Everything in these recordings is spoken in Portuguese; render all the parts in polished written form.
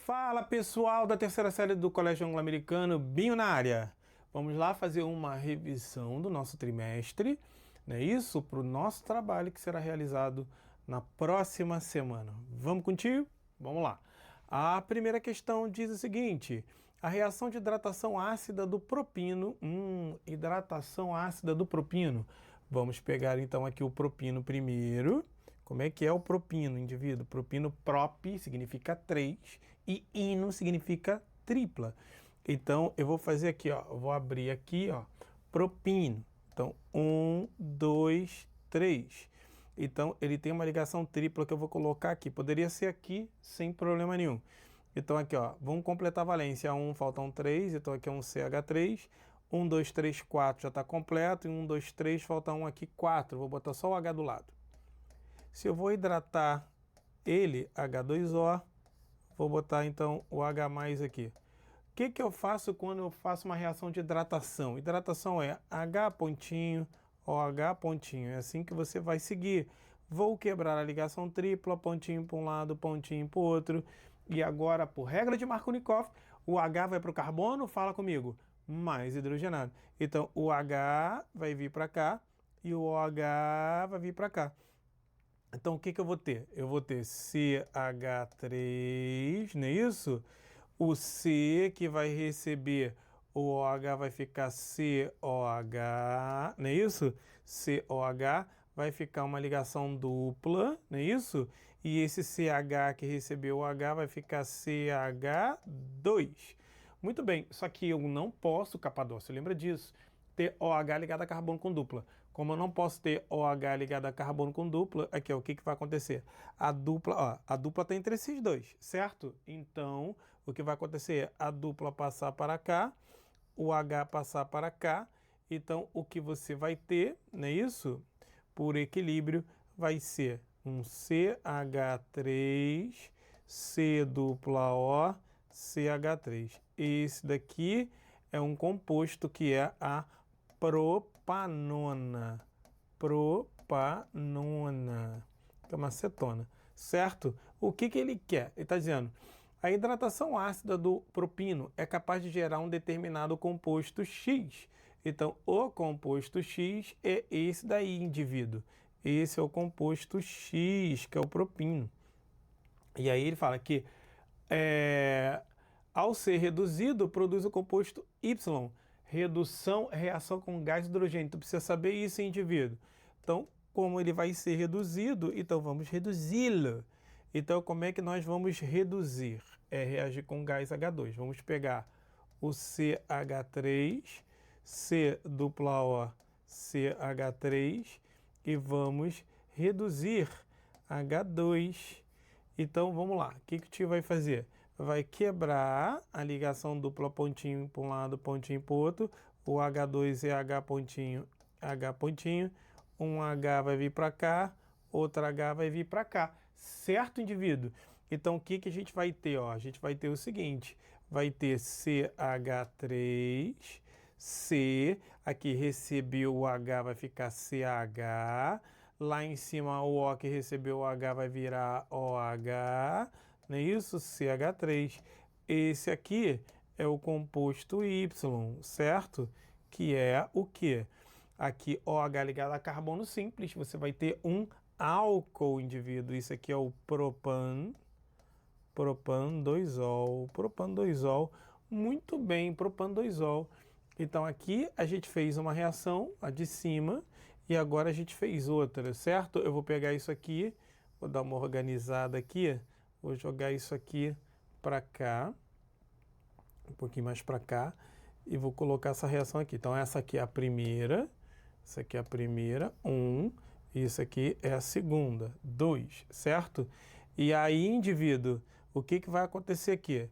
Fala pessoal da terceira série do Colégio Anglo-Americano, Binho na área. Vamos lá fazer uma revisão do nosso trimestre, né? Isso para o nosso trabalho que será realizado na próxima semana. Vamos contigo? Vamos lá. A primeira questão diz o seguinte: a reação de hidratação ácida do propino. Hidratação ácida do propino. Vamos pegar então aqui o propino primeiro. Como é que é o propino, indivíduo? Propino, prop significa 3 e ino significa tripla. Então, eu vou fazer aqui, ó. Eu vou abrir aqui, ó. Propino. Então, 1, 2, 3. Então, ele tem uma ligação tripla que eu vou colocar aqui. Poderia ser aqui, sem problema nenhum. Então, aqui, ó. Vamos completar a valência. 1, faltam 3. Então, aqui é um CH3. 1, 2, 3, 4 já está completo. E 1, 2, 3, falta 1 aqui, 4. Vou botar só o H do lado. Se eu vou hidratar ele, H2O, vou botar então o H mais aqui. O que eu faço quando eu faço uma reação de hidratação? Hidratação é H pontinho, OH pontinho. É assim que você vai seguir. Vou quebrar a ligação tripla, pontinho para um lado, pontinho para o outro. E agora, por regra de Markovnikov, o H vai para o carbono, fala comigo, mais hidrogenado. Então, o H vai vir para cá e o OH vai vir para cá. Então, o que eu vou ter? Eu vou ter CH3, não é isso? O C que vai receber o OH vai ficar COH, não é isso? COH vai ficar uma ligação dupla, não é isso? E esse CH que recebeu o H vai ficar CH2. Muito bem, só que eu não posso, Capadócio, lembra disso? Ter OH ligado a carbono com dupla. Como eu não posso ter OH ligado a carbono com dupla, aqui ó, o que vai acontecer? A dupla está entre esses dois, certo? Então, o que vai acontecer é a dupla passar para cá, o H passar para cá. Então, o que você vai ter, não é isso? Por equilíbrio, vai ser um CH3, C dupla O, CH3. Esse daqui é um composto que é a propanona. Propanona. Que é uma acetona. Certo? O que ele quer? Ele está dizendo: a hidratação ácida do propino é capaz de gerar um determinado composto X. Então, o composto X é esse daí, indivíduo. Esse é o composto X, que é o propino. E aí ele fala que ao ser reduzido, produz o composto Y. Redução é reação com gás de hidrogênio. Tu precisa saber isso, indivíduo. Então, como ele vai ser reduzido, então vamos reduzi-lo. Então, como é que nós vamos reduzir? É reagir com gás H2. Vamos pegar o CH3, C dupla O, CH3 e vamos reduzir H2. Então, vamos lá. O que o tio vai fazer? Vai quebrar a ligação dupla pontinho para um lado, pontinho para o outro. O H2 é H pontinho, H pontinho. Um H vai vir para cá, outro H vai vir para cá. Certo, indivíduo? Então, o que a gente vai ter? Ó? A gente vai ter o seguinte. Vai ter CH3, C. Aqui recebeu o H, vai ficar CH. Lá em cima, o O que recebeu o H vai virar OH. Não é isso? CH3. Esse aqui é o composto Y, certo? Que é o quê? Aqui, OH ligado a carbono simples, você vai ter um álcool, indivíduo. Isso aqui é o propan 2-ol. Propan 2-ol. Muito bem, propan 2-ol. Então, aqui a gente fez uma reação, a de cima, e agora a gente fez outra, certo? Eu vou pegar isso aqui, vou dar uma organizada aqui. Vou jogar isso aqui para cá, um pouquinho mais para cá, e vou colocar essa reação aqui. Então, essa aqui é a primeira, essa aqui é a primeira, 1, e isso aqui é a segunda, 2, certo? E aí, indivíduo, o que vai acontecer aqui?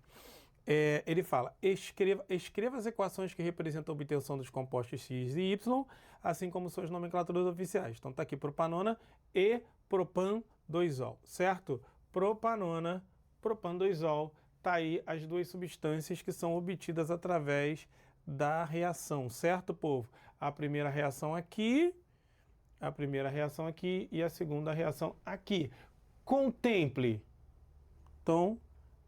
Ele fala, escreva as equações que representam a obtenção dos compostos X e Y, assim como suas nomenclaturas oficiais. Então, está aqui propanona e propan 2-ol, certo? Propanona, propan 2-ol, tá aí as duas substâncias que são obtidas através da reação, certo, povo? A primeira reação aqui e a segunda reação aqui. Contemple. Então,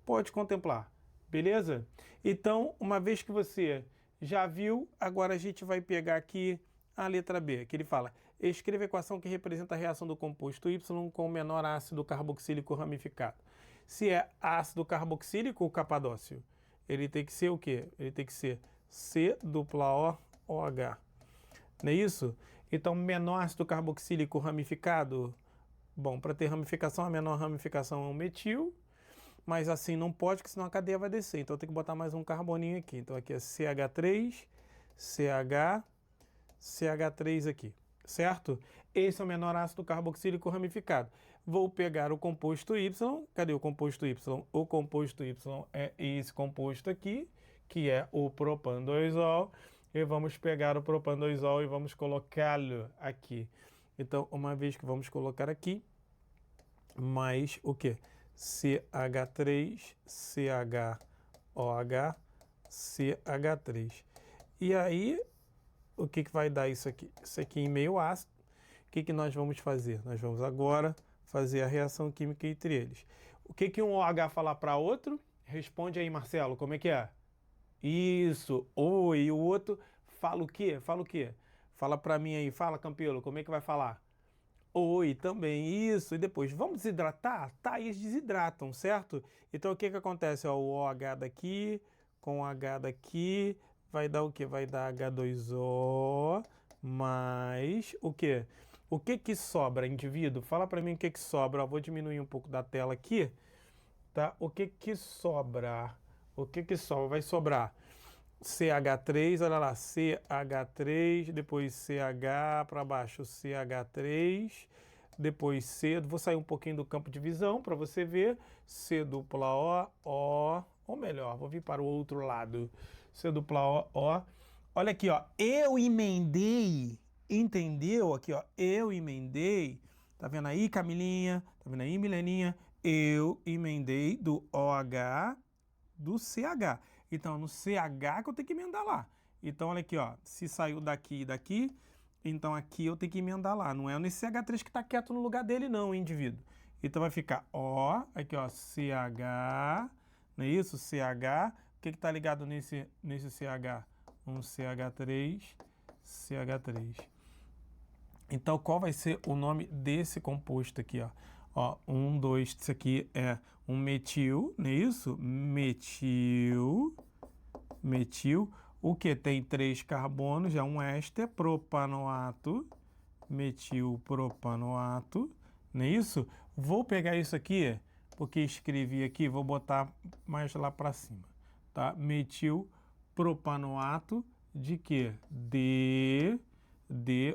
Pode contemplar, beleza? Então, uma vez que você já viu, agora a gente vai pegar aqui a letra B, que ele fala: escreva a equação que representa a reação do composto Y com o menor ácido carboxílico ramificado. Se é ácido carboxílico ou capadócio, ele tem que ser o quê? Ele tem que ser C-O-OH. Não é isso? Então, menor ácido carboxílico ramificado. Bom, para ter ramificação, a menor ramificação é um metil, mas assim não pode, porque senão a cadeia vai descer. Então, eu tenho que botar mais um carboninho aqui. Então, aqui é CH3, CH, CH3 aqui, certo? Esse é o menor ácido carboxílico ramificado. Vou pegar o composto Y. Cadê o composto Y? O composto Y é esse composto aqui, que é o propan-2-ol. E vamos pegar o propan-2-ol e vamos colocá-lo aqui. Então, uma vez que vamos colocar aqui, mais o quê? CH3, CHOH, CH3. E aí, o que vai dar isso aqui? Isso aqui em meio ácido. O que nós vamos fazer? Nós vamos agora fazer a reação química entre eles. O que um OH falar para outro? Responde aí, Marcelo, como é que é? Isso, oi. E o outro fala o quê? Fala o quê? Fala para mim aí, fala, Campelo, como é que vai falar? Oi, também, isso. E depois, vamos desidratar? Tá, eles desidratam, certo? Então, o que acontece? Ó, o OH daqui com o H daqui vai dar o quê? Vai dar H2O mais o quê? O que sobra, indivíduo? Fala para mim o que sobra. Ó, vou diminuir um pouco da tela aqui, tá? O que sobra? O que sobra? Vai sobrar CH3, olha lá, CH3, depois CH para baixo, CH3, depois C, vou sair um pouquinho do campo de visão para você ver, C dupla O, ou melhor, vou vir para o outro lado, C dupla O. Olha aqui, ó, eu emendei, entendeu? Aqui, ó, eu emendei, tá vendo aí, Camilinha? Tá vendo aí, Mileninha? Eu emendei do OH do CH. Então, no CH que eu tenho que emendar lá. Então, olha aqui, ó. Se saiu daqui e daqui, então aqui eu tenho que emendar lá. Não é nesse CH3 que está quieto no lugar dele, não, indivíduo. Então, vai ficar O, aqui, ó, CH, não é isso? CH. O que está ligado nesse CH? Um CH3, CH3. Então, qual vai ser o nome desse composto aqui, ó? Ó, 1, 2, isso aqui é um metil, não é isso? Metil. O que tem 3 carbonos, é um éster, propanoato, metilpropanoato, não é isso? Vou pegar isso aqui, porque escrevi aqui, vou botar mais lá para cima, tá? Metilpropanoato de quê? De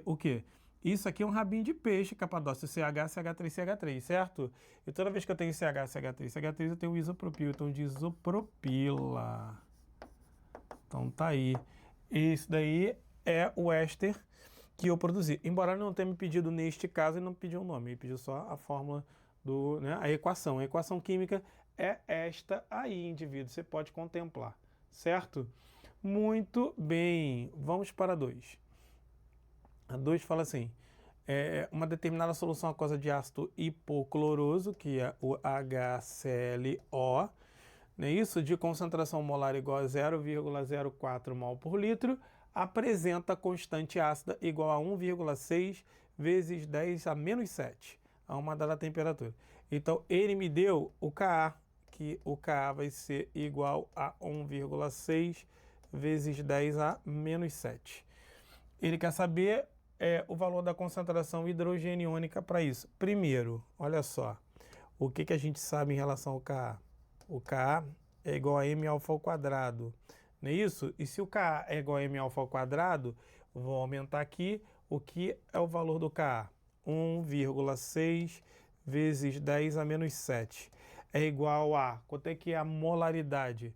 o quê? Isso aqui é um rabinho de peixe, capadócio, CH, CH3, CH3, certo? E toda vez que eu tenho CH, CH3, CH3, eu tenho isopropil, então de isopropila. Então tá aí. Esse daí é o éster que eu produzi. Embora ele não tenha me pedido neste caso, ele não pediu o nome, ele pediu só a fórmula do, né, a equação. A equação química é esta aí, indivíduo. Você pode contemplar, certo? Muito bem. Vamos para 2. A 2 fala assim, uma determinada solução aquosa de ácido hipocloroso, que é o HClO, não é isso? De concentração molar igual a 0,04 mol por litro, apresenta constante ácida igual a 1,6 vezes 10 a menos 7, a uma dada temperatura. Então, ele me deu o Ka, que o Ka vai ser igual a 1,6 vezes 10 a menos 7. Ele quer saber o valor da concentração hidrogeniônica para isso. Primeiro, olha só, o que a gente sabe em relação ao Ka? O Ka é igual a m alfa ao quadrado, não é isso? E se o Ka é igual a m alfa ao quadrado, vou aumentar aqui, o que é o valor do Ka? 1,6 vezes 10 a menos 7. É igual a, quanto é que é a molaridade?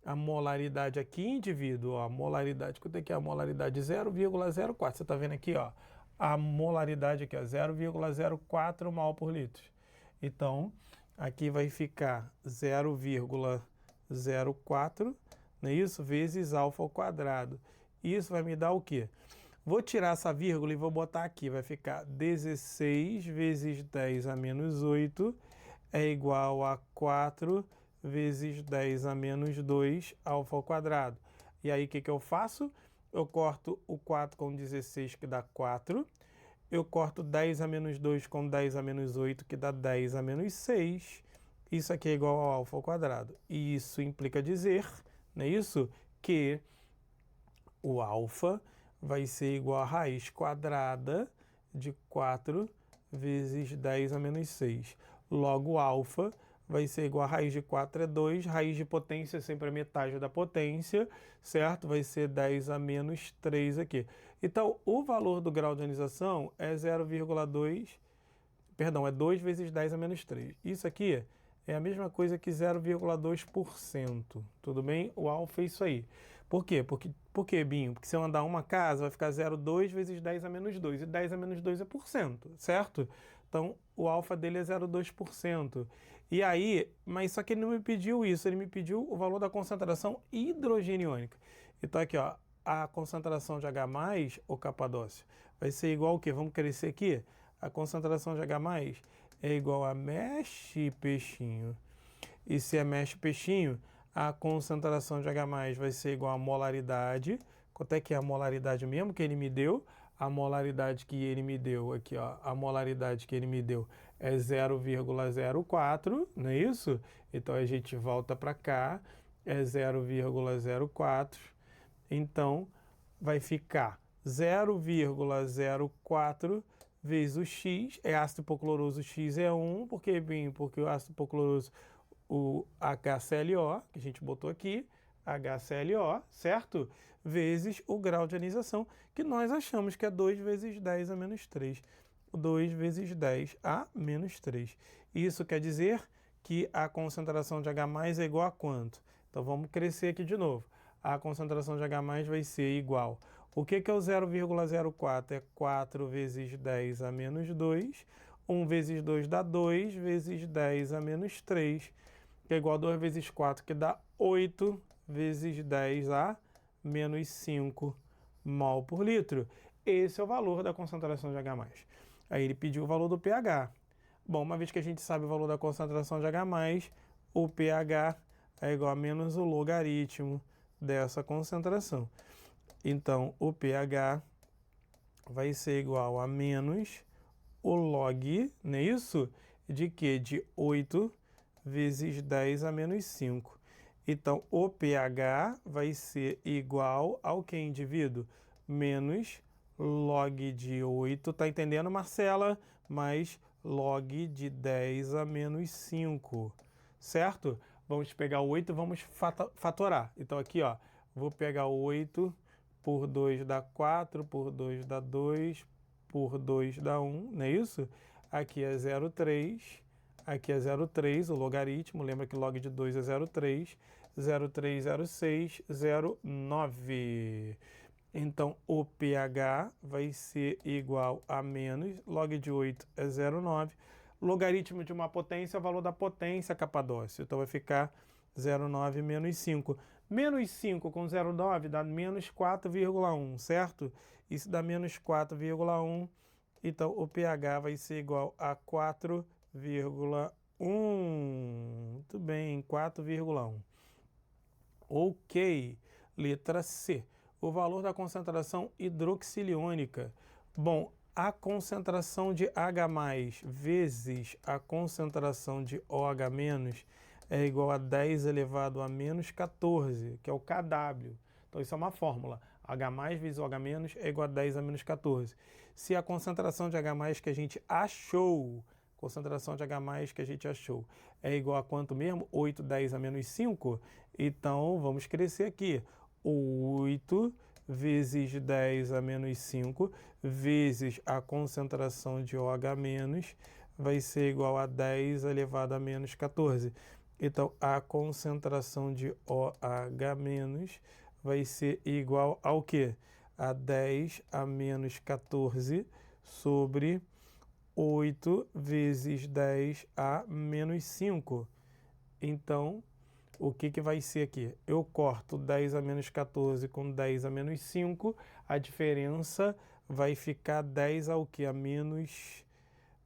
A molaridade aqui, indivíduo, ó, a molaridade, quanto é que é a molaridade? 0,04. Você está vendo aqui, ó, a molaridade aqui, ó, 0,04 mol por litro. Então, aqui vai ficar 0,04, não é isso? Vezes alfa ao quadrado. Isso vai me dar o quê? Vou tirar essa vírgula e vou botar aqui. Vai ficar 16 vezes 10 a menos 8 é igual a 4 vezes 10 a menos 2 alfa ao quadrado. E aí, o que eu faço? Eu corto o 4 com 16, que dá 4. Eu corto 10 a menos 2 com 10 a menos 8, que dá 10 a menos 6. Isso aqui é igual ao alfa ao quadrado. E isso implica dizer, não é isso? Que o alfa vai ser igual a raiz quadrada de 4 vezes 10 a menos 6. Logo, alfa vai ser igual a raiz de 4 é 2, raiz de potência é sempre a metade da potência, certo? Vai ser 10 a menos 3 aqui. Então, o valor do grau de ionização é 0,2, perdão, é 2 vezes 10 a menos 3. Isso aqui é a mesma coisa que 0,2%, tudo bem? O alfa é isso aí. Por quê? Por quê, Binho? Porque se eu andar uma casa, vai ficar 0,2 vezes 10 a menos 2, e 10 a menos 2 é por cento, certo? Então, o alfa dele é 0,2%. E aí, mas só que ele não me pediu isso, ele me pediu o valor da concentração hidrogênio iônica. Então aqui, ó, a concentração de H+, o Capadócio, vai ser igual ao quê? Vamos crescer aqui? A concentração de H+, é igual a mexe peixinho. E se é mexe peixinho, a concentração de H+ vai ser igual a molaridade. Quanto é que é a molaridade mesmo que ele me deu? A molaridade que ele me deu aqui, ó, a molaridade que ele me deu é 0,04, não é isso? Então a gente volta para cá, é 0,04. Então vai ficar 0,04 vezes o X, é ácido hipocloroso, X é 1, porque o ácido hipocloroso, o HClO, que a gente botou aqui, HClO, certo? Vezes o grau de ionização, que nós achamos que é 2 vezes 10 a menos 3. 2 vezes 10 a menos 3. Isso quer dizer que a concentração de H+ é igual a quanto? Então vamos crescer aqui de novo. A concentração de H+ vai ser igual. O que é o 0,04? É 4 vezes 10 a menos 2. 1 vezes 2 dá 2, vezes 10 a menos 3, que é igual a 2 vezes 4, que dá 8 vezes 10 a menos 5 mol por litro. Esse é o valor da concentração de H+. Aí ele pediu o valor do pH. Bom, uma vez que a gente sabe o valor da concentração de H+, o pH é igual a menos o logaritmo dessa concentração. Então, o pH vai ser igual a menos o log, não é isso? De quê? De 8 vezes 10 a menos 5. Então, o pH vai ser igual ao que, indivíduo? Menos log de 8, tá entendendo, Marcela? Mais log de 10 a menos 5, certo? Vamos pegar o 8 e vamos fatorar. Então, aqui, ó, vou pegar o 8 por 2 dá 4, por 2 dá 2, por 2 dá 1, não é isso? Aqui é 0,3, aqui é 0,3, o logaritmo, lembra que log de 2 é 0,3, 0,306, 0,9. Então, o pH vai ser igual a menos, log de 8 é 0,9, logaritmo de uma potência é o valor da potência, Capadócio, então vai ficar 0,9 menos 5. Menos 5 com 0,9 dá menos 4,1, certo? Isso dá menos 4,1. Então, o pH vai ser igual a 4,1. Muito bem, 4,1. Ok. Letra C. O valor da concentração hidroxiliônica. Bom, a concentração de H+ vezes a concentração de OH- é igual a 10 elevado a menos 14, que é o Kw. Então, isso é uma fórmula. H+ vezes OH- é igual a 10 a menos 14. Se a concentração de H+ que a gente achou, é igual a quanto mesmo? 8, 10 a menos 5? Então, vamos crescer aqui. 8 vezes 10 a menos 5 vezes a concentração de OH- vai ser igual a 10 elevado a menos 14. Então, a concentração de OH- vai ser igual ao quê? A 10 a menos 14 sobre 8 vezes 10 a menos 5. Então, o que vai ser aqui? Eu corto 10 a menos 14 com 10 a menos 5. A diferença vai ficar 10 ao quê? A menos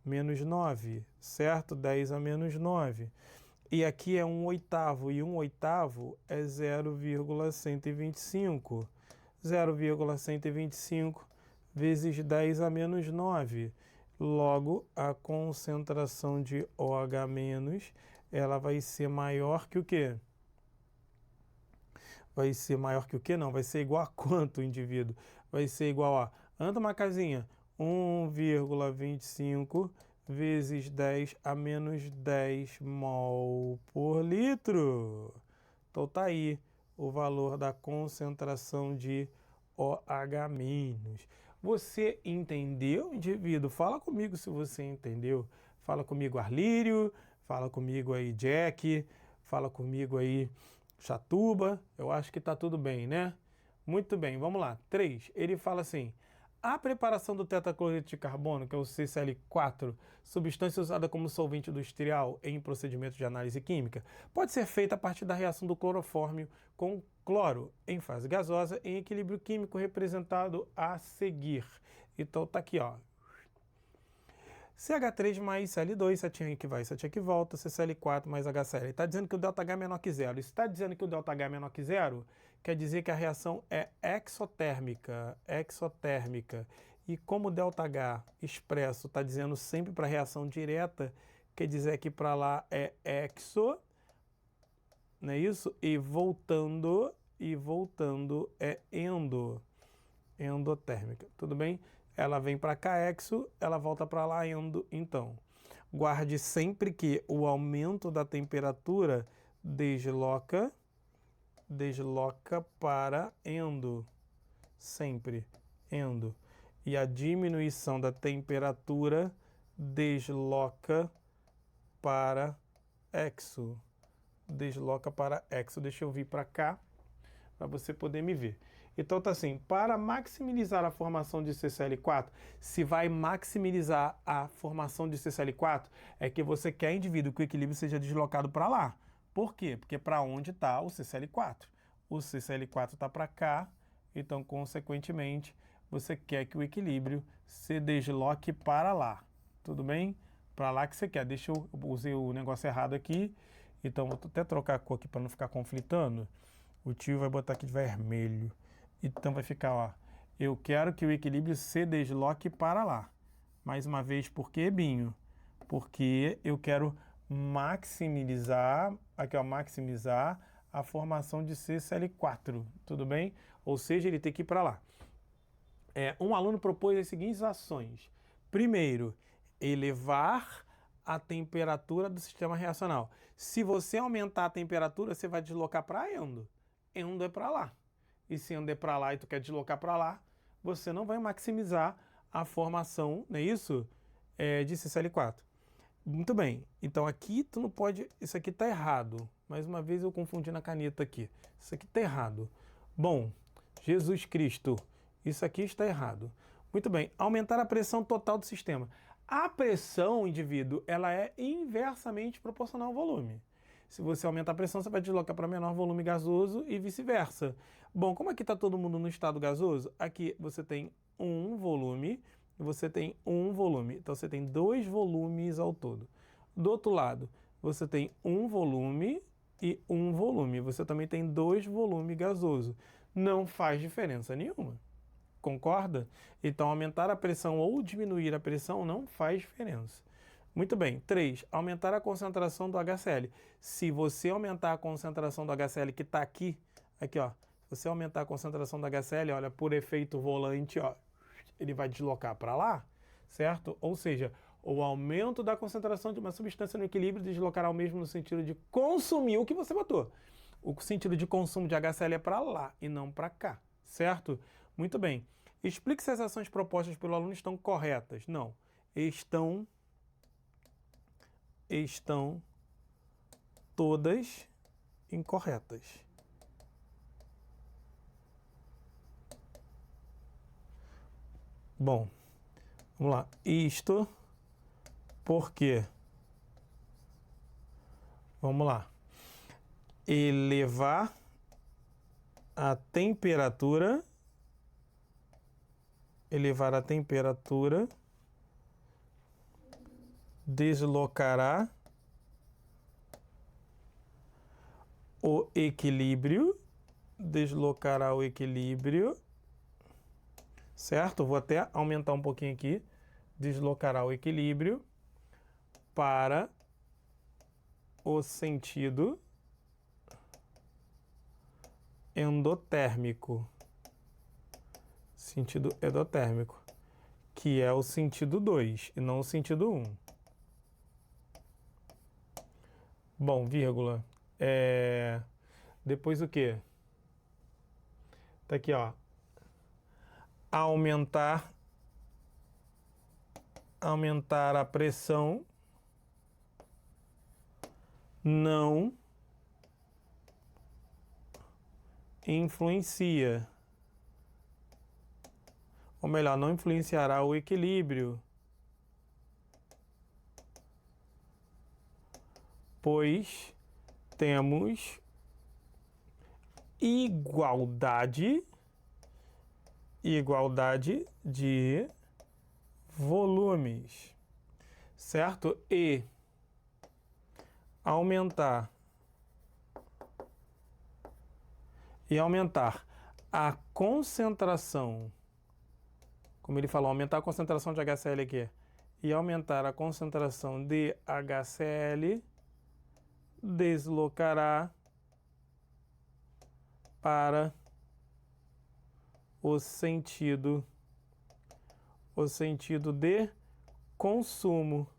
9, certo? 10 a menos 9. E aqui é 1/8, e 1/8 é 0,125. 0,125 vezes 10 a menos 9. Logo, a concentração de OH- ela vai ser maior que o quê? Vai ser maior que o quê? Não, vai ser igual a quanto, indivíduo? Vai ser igual a, anda uma casinha, 1,25 vezes 10 a menos 10 mol por litro. Então tá aí o valor da concentração de OH-. Você entendeu, indivíduo? Fala comigo se você entendeu. Fala comigo, Arlírio. Fala comigo aí, Jack. Fala comigo aí, Chatuba. Eu acho que tá tudo bem, né? Muito bem, vamos lá. 3. Ele fala assim: a preparação do tetracloreto de carbono, que é o CCl4, substância usada como solvente industrial em procedimentos de análise química, pode ser feita a partir da reação do clorofórmio com cloro em fase gasosa em equilíbrio químico representado a seguir. Então tá aqui, ó. CH3 mais Cl2, setinha que vai, setinha que volta, CCl4 mais HCl. Está dizendo que o ΔH é menor que zero. Está dizendo que o ΔH é menor que zero, quer dizer que a reação é exotérmica. Exotérmica. E como o ΔH expresso está dizendo sempre para reação direta, quer dizer que para lá é exo, não é isso? E voltando é endo. Endotérmica, tudo bem? Ela vem para cá, exo, ela volta para lá, endo. Então, guarde sempre que o aumento da temperatura desloca para endo, sempre, endo. E a diminuição da temperatura desloca para exo. Desloca para exo. Deixa eu vir para cá, para você poder me ver. Então tá assim, para maximizar a formação de CCl4, se vai maximizar a formação de CCl4, é que você quer, indivíduo, que o equilíbrio seja deslocado para lá. Por quê? Porque para onde está o CCl4? O CCl4 está para cá, então, consequentemente, você quer que o equilíbrio se desloque para lá. Tudo bem? Para lá que você quer. Deixa eu usei o negócio errado aqui, então vou até trocar a cor aqui para não ficar conflitando. O tio vai botar aqui de vermelho. Então vai ficar, ó. Eu quero que o equilíbrio se desloque para lá. Mais uma vez, por que, Binho? Porque eu quero maximizar, aqui ó, maximizar a formação de CCl4, tudo bem? Ou seja, ele tem que ir para lá. Um aluno propôs as seguintes ações. Primeiro, elevar a temperatura do sistema reacional. Se você aumentar a temperatura, você vai deslocar para endo. Endo é para lá. E se endo é para lá e tu quer deslocar para lá, você não vai maximizar a formação, não é isso? De CCl4. Muito bem. Então aqui tu não pode... Isso aqui tá errado. Mais uma vez eu confundi na caneta aqui. Isso aqui tá errado. Bom, Jesus Cristo, isso aqui está errado. Muito bem. Aumentar a pressão total do sistema. A pressão, indivíduo, ela é inversamente proporcional ao volume. Se você aumentar a pressão, você vai deslocar para menor volume gasoso e vice-versa. Bom, como aqui está todo mundo no estado gasoso, aqui você tem um volume e você tem um volume. Então você tem dois volumes ao todo. Do outro lado, você tem um volume e um volume. Você também tem dois volumes gasoso. Não faz diferença nenhuma. Concorda? Então aumentar a pressão ou diminuir a pressão não faz diferença. Muito bem. 3. Aumentar a concentração do HCl. Se você aumentar a concentração do HCl que está aqui, ó. Se você aumentar a concentração do HCl, olha, por efeito volante, ó, ele vai deslocar para lá, certo? Ou seja, o aumento da concentração de uma substância no equilíbrio deslocará o mesmo no sentido de consumir o que você botou. O sentido de consumo de HCl é para lá e não para cá, certo? Muito bem. Explique se as ações propostas pelo aluno estão corretas. Não. Estão todas incorretas. Bom, vamos lá. Isto porque, vamos lá, elevar a temperatura, deslocará o equilíbrio, deslocará o equilíbrio, certo? Vou até aumentar um pouquinho aqui. Deslocará o equilíbrio para o sentido endotérmico. Sentido endotérmico, que é o sentido 2 e não o sentido 1. Bom, vírgula. Depois o quê? Tá aqui, ó. Aumentar a pressão não influencia, ou melhor, não influenciará o equilíbrio, pois temos igualdade de volumes, certo? E aumentar a concentração, como ele falou, aumentar a concentração de HCl aqui, e aumentar a concentração de HCl deslocará para o sentido de consumo,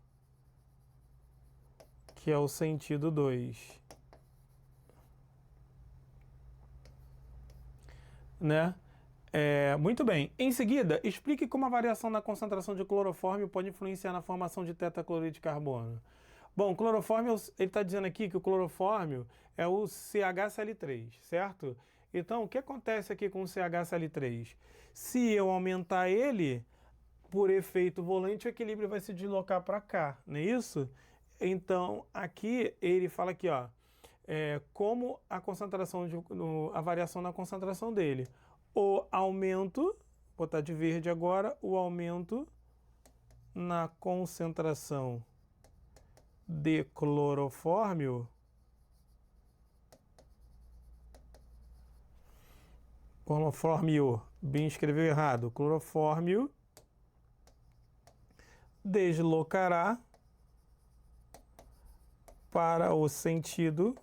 que é o sentido 2. Né? Muito bem. Em seguida, explique como a variação na concentração de clorofórmio pode influenciar na formação de tetracloreto de carbono. Bom, clorofórmio, ele está dizendo aqui que o clorofórmio é o CHCl3, certo? Então, o que acontece aqui com o CHCl3? Se eu aumentar ele, por efeito volante, o equilíbrio vai se deslocar para cá, não é isso? Então, aqui ele fala aqui, ó, como a concentração, a variação na concentração dele. O aumento, vou botar de verde agora, o aumento na concentração de clorofórmio bem escreveu errado, clorofórmio deslocará para o sentido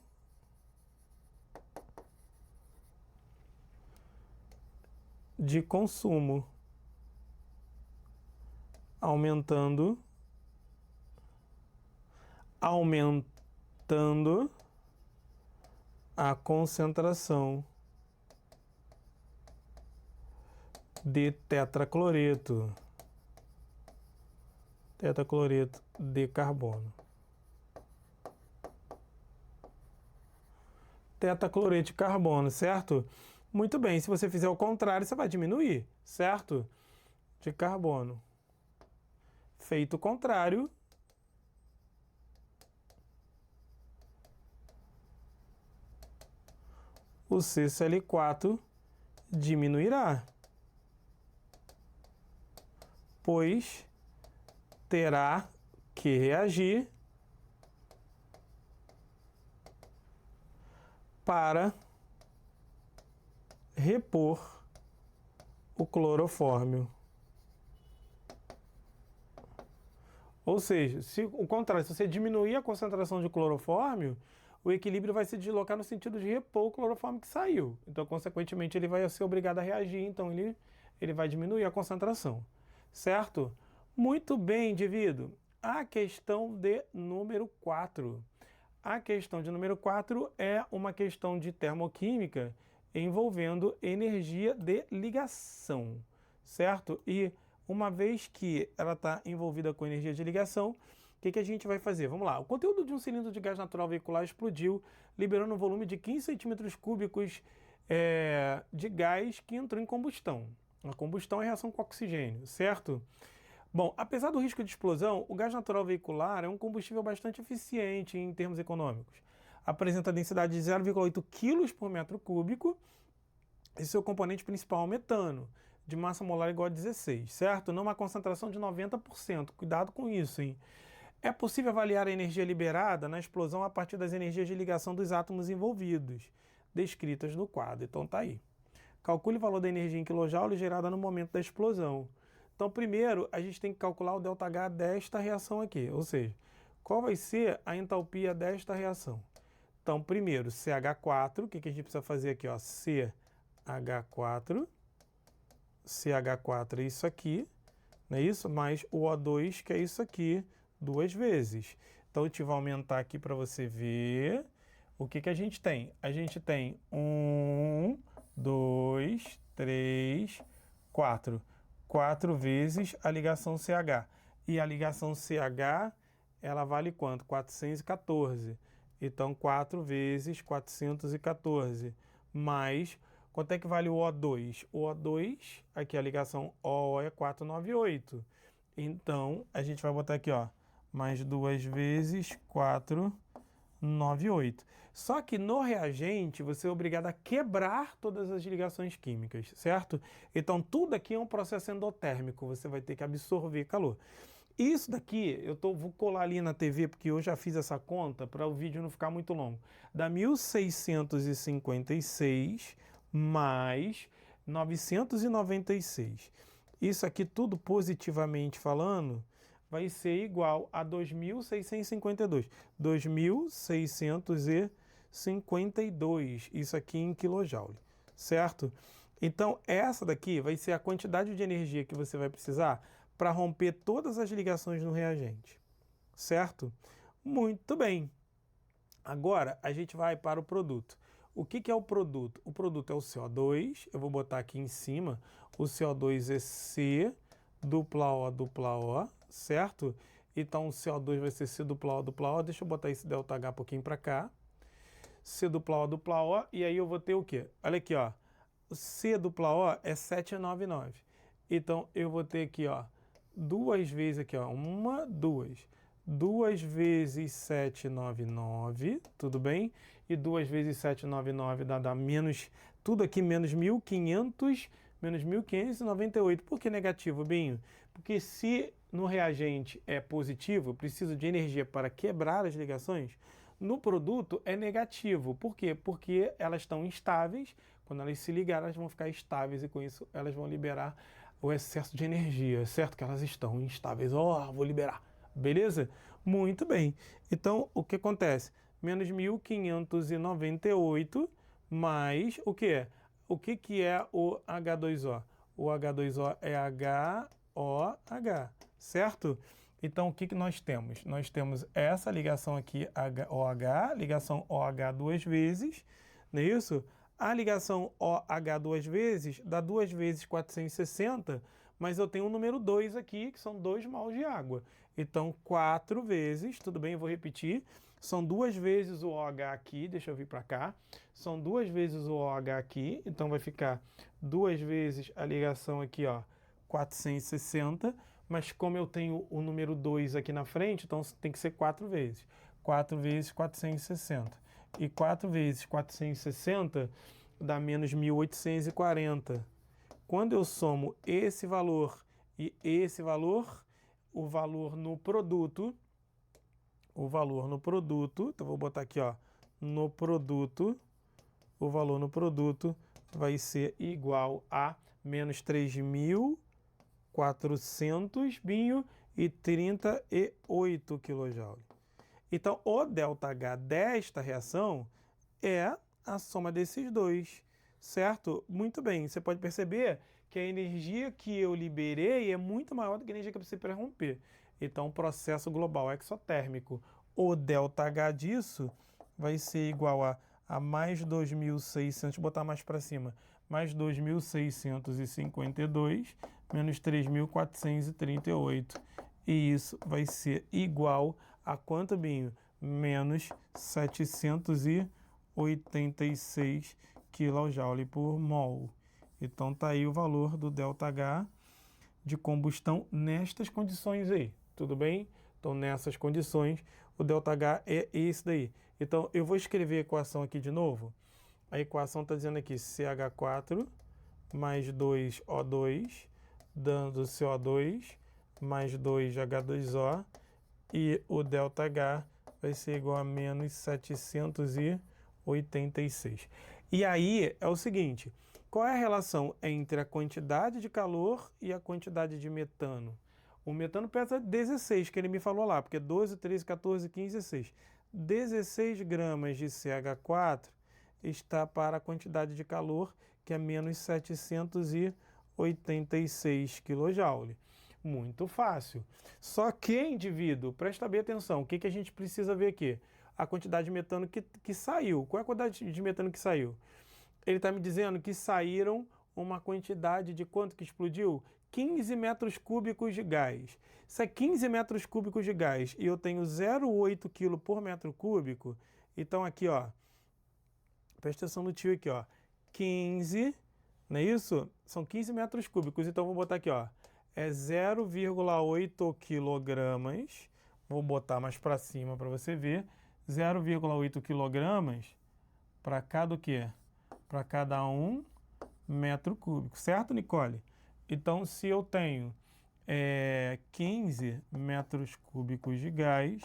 de consumo, aumentando a concentração de tetracloreto de carbono. Tetracloreto de carbono, certo? Muito bem, se você fizer o contrário, você vai diminuir, certo? De carbono. Feito o contrário, o CCl4 diminuirá, pois terá que reagir para repor o clorofórmio. Ou seja, se o contrário, se você diminuir a concentração de clorofórmio, o equilíbrio vai se deslocar no sentido de repor o clorofórmio que saiu. Então, consequentemente, ele vai ser obrigado a reagir, então ele vai diminuir a concentração. Certo? Muito bem, indivíduo. A questão de número 4. A questão de número 4 é uma questão de termoquímica envolvendo energia de ligação, certo? E uma vez que ela está envolvida com energia de ligação, o que a gente vai fazer? Vamos lá. O conteúdo de um cilindro de gás natural veicular explodiu, liberando um volume de 15 centímetros cúbicos de gás que entrou em combustão. A combustão é a reação com oxigênio, certo? Bom, apesar do risco de explosão, o gás natural veicular é um combustível bastante eficiente em termos econômicos. Apresenta densidade de 0,8 kg por metro cúbico e seu componente principal é o metano, de massa molar igual a 16, certo? Numa concentração de 90%. Cuidado com isso, hein? É possível avaliar a energia liberada na explosão a partir das energias de ligação dos átomos envolvidos, descritas no quadro. Então tá aí. Calcule o valor da energia em kJ gerada no momento da explosão. Então, primeiro, a gente tem que calcular o ΔH desta reação aqui, ou seja, qual vai ser a entalpia desta reação. Então, primeiro, CH4, o que a gente precisa fazer aqui? Ó? CH4 é isso aqui, não é isso? Mais o O2, que é isso aqui, duas vezes. Então, a gente vai aumentar aqui para você ver o que a gente tem. A gente tem 1, 2, 3, 4. 4 vezes a ligação CH. E a ligação CH, ela vale quanto? 414. Então, 4 vezes 414. Mais, quanto é que vale o O2? O O2, aqui a ligação O é 498. Então, a gente vai botar aqui, ó, mais 2 vezes 498. Só que no reagente, você é obrigado a quebrar todas as ligações químicas, certo? Então, tudo aqui é um processo endotérmico, você vai ter que absorver calor. Isso daqui, vou colar ali na TV, porque eu já fiz essa conta, para o vídeo não ficar muito longo. Dá 1656 mais 996. Isso aqui tudo positivamente falando, vai ser igual a 2.652. 2.652, isso aqui em quilojoule, certo? Então, essa daqui vai ser a quantidade de energia que você vai precisar para romper todas as ligações no reagente, certo? Muito bem. Agora, a gente vai para o produto. O que é o produto? O produto é o CO2, eu vou botar aqui em cima, o CO2 é C dupla O, certo? Então, o CO2 vai ser C dupla O, deixa eu botar esse ΔH um pouquinho para cá. C dupla O, e aí eu vou ter o quê? Olha aqui, ó. O C dupla O é 799. Então, eu vou ter aqui, ó, duas vezes aqui, ó, duas vezes 799, tudo bem? E 2 vezes 799 dá menos, tudo aqui menos 1.598. Por que negativo, Binho? Porque se no reagente é positivo, eu preciso de energia para quebrar as ligações, no produto é negativo. Por quê? Porque elas estão instáveis, quando elas se ligarem, elas vão ficar estáveis e com isso elas vão liberar o excesso de energia, certo? Que elas estão instáveis. Vou liberar. Beleza? Muito bem. Então, o que acontece? Menos 1.598 mais o que? O que é o H2O? O H2O é HOH, certo? Então, o que nós temos? Nós temos essa ligação aqui, OH, ligação OH duas vezes, não é isso? A ligação OH duas vezes dá 2 vezes 460, mas eu tenho o número 2 aqui, que são 2 mols de água. Então, 4 vezes, tudo bem, eu vou repetir, são 2 vezes o OH aqui, deixa eu vir para cá, são 2 vezes o OH aqui, então vai ficar 2 vezes a ligação aqui, ó, 460, mas como eu tenho o número 2 aqui na frente, então tem que ser 4 vezes. 4 vezes 460. E 4 vezes 460 dá menos 1.840. Quando eu somo esse valor e esse valor, o valor no produto, então vou botar aqui, ó, no produto, o valor no produto vai ser igual a menos 3.400, Binho, e 38 kJ. Então, o ΔH desta reação é a soma desses dois, certo? Muito bem, você pode perceber que a energia que eu liberei é muito maior do que a energia que eu preciso para romper. Então, o processo global exotérmico, o ΔH disso vai ser igual a mais 2.600, botar mais para cima, mais 2.652 menos 3.438. E isso vai ser igual a quanto, Binho? Menos 786 kJ por mol. Então tá aí o valor do ΔH de combustão nestas condições aí, tudo bem? Então nessas condições o ΔH é esse daí. Então eu vou escrever a equação aqui de novo. A equação está dizendo aqui CH4 mais 2O2 dando CO2 mais 2H2O e o ΔH vai ser igual a menos 786. E aí é o seguinte, qual é a relação entre a quantidade de calor e a quantidade de metano? O metano pesa 16, que ele me falou lá, porque 12, 13, 14, 15, 16. 16 gramas de CH4 está para a quantidade de calor, que é menos 786 kJ. Muito fácil. Só que, indivíduo, presta bem atenção, o que a gente precisa ver aqui? A quantidade de metano que saiu. Qual é a quantidade de metano que saiu? Ele está me dizendo que saíram uma quantidade de quanto que explodiu? 15 metros cúbicos de gás. Se é 15 metros cúbicos de gás e eu tenho 0,8 kg por metro cúbico, então aqui, ó, presta atenção no tio aqui, ó, 15, não é isso? São 15 metros cúbicos, então vou botar aqui, ó, é 0,8 quilogramas, vou botar mais para cima para você ver, 0,8 quilogramas para cada o quê? Para cada 1 metro cúbico, certo, Nicole? Então, se eu tenho 15 metros cúbicos de gás,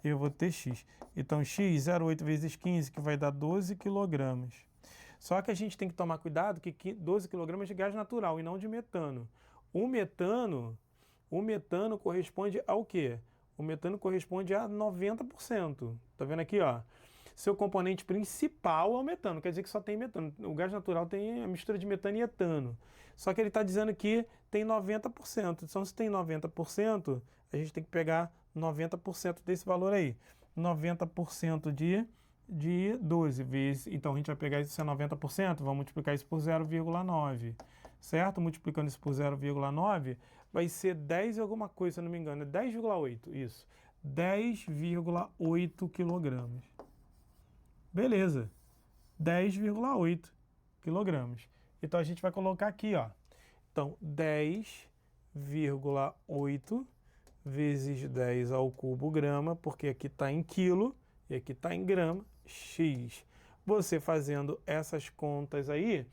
eu vou ter X. Então, X, 0,8 vezes 15, que vai dar 12 quilogramas. Só que a gente tem que tomar cuidado que 12 quilogramas de gás natural e não de metano. O metano corresponde ao quê? O metano corresponde a 90%. Tá vendo aqui, ó? Seu componente principal é o metano, quer dizer que só tem metano. O gás natural tem a mistura de metano e etano. Só que ele está dizendo que tem 90%. Então, se tem 90%, a gente tem que pegar 90% desse valor aí. 90% de 12 vezes. Então, a gente vai pegar isso, se é 90%, vamos multiplicar isso por 0,9. Certo? Multiplicando isso por 0,9, vai ser 10 alguma coisa, se eu não me engano. É 10,8, isso. 10,8 quilogramas. Beleza, 10,8 quilogramas. Então, a gente vai colocar aqui, ó. Então, 10,8 vezes 10 ao cubo grama, porque aqui está em quilo e aqui está em grama, X. Você fazendo essas contas aí,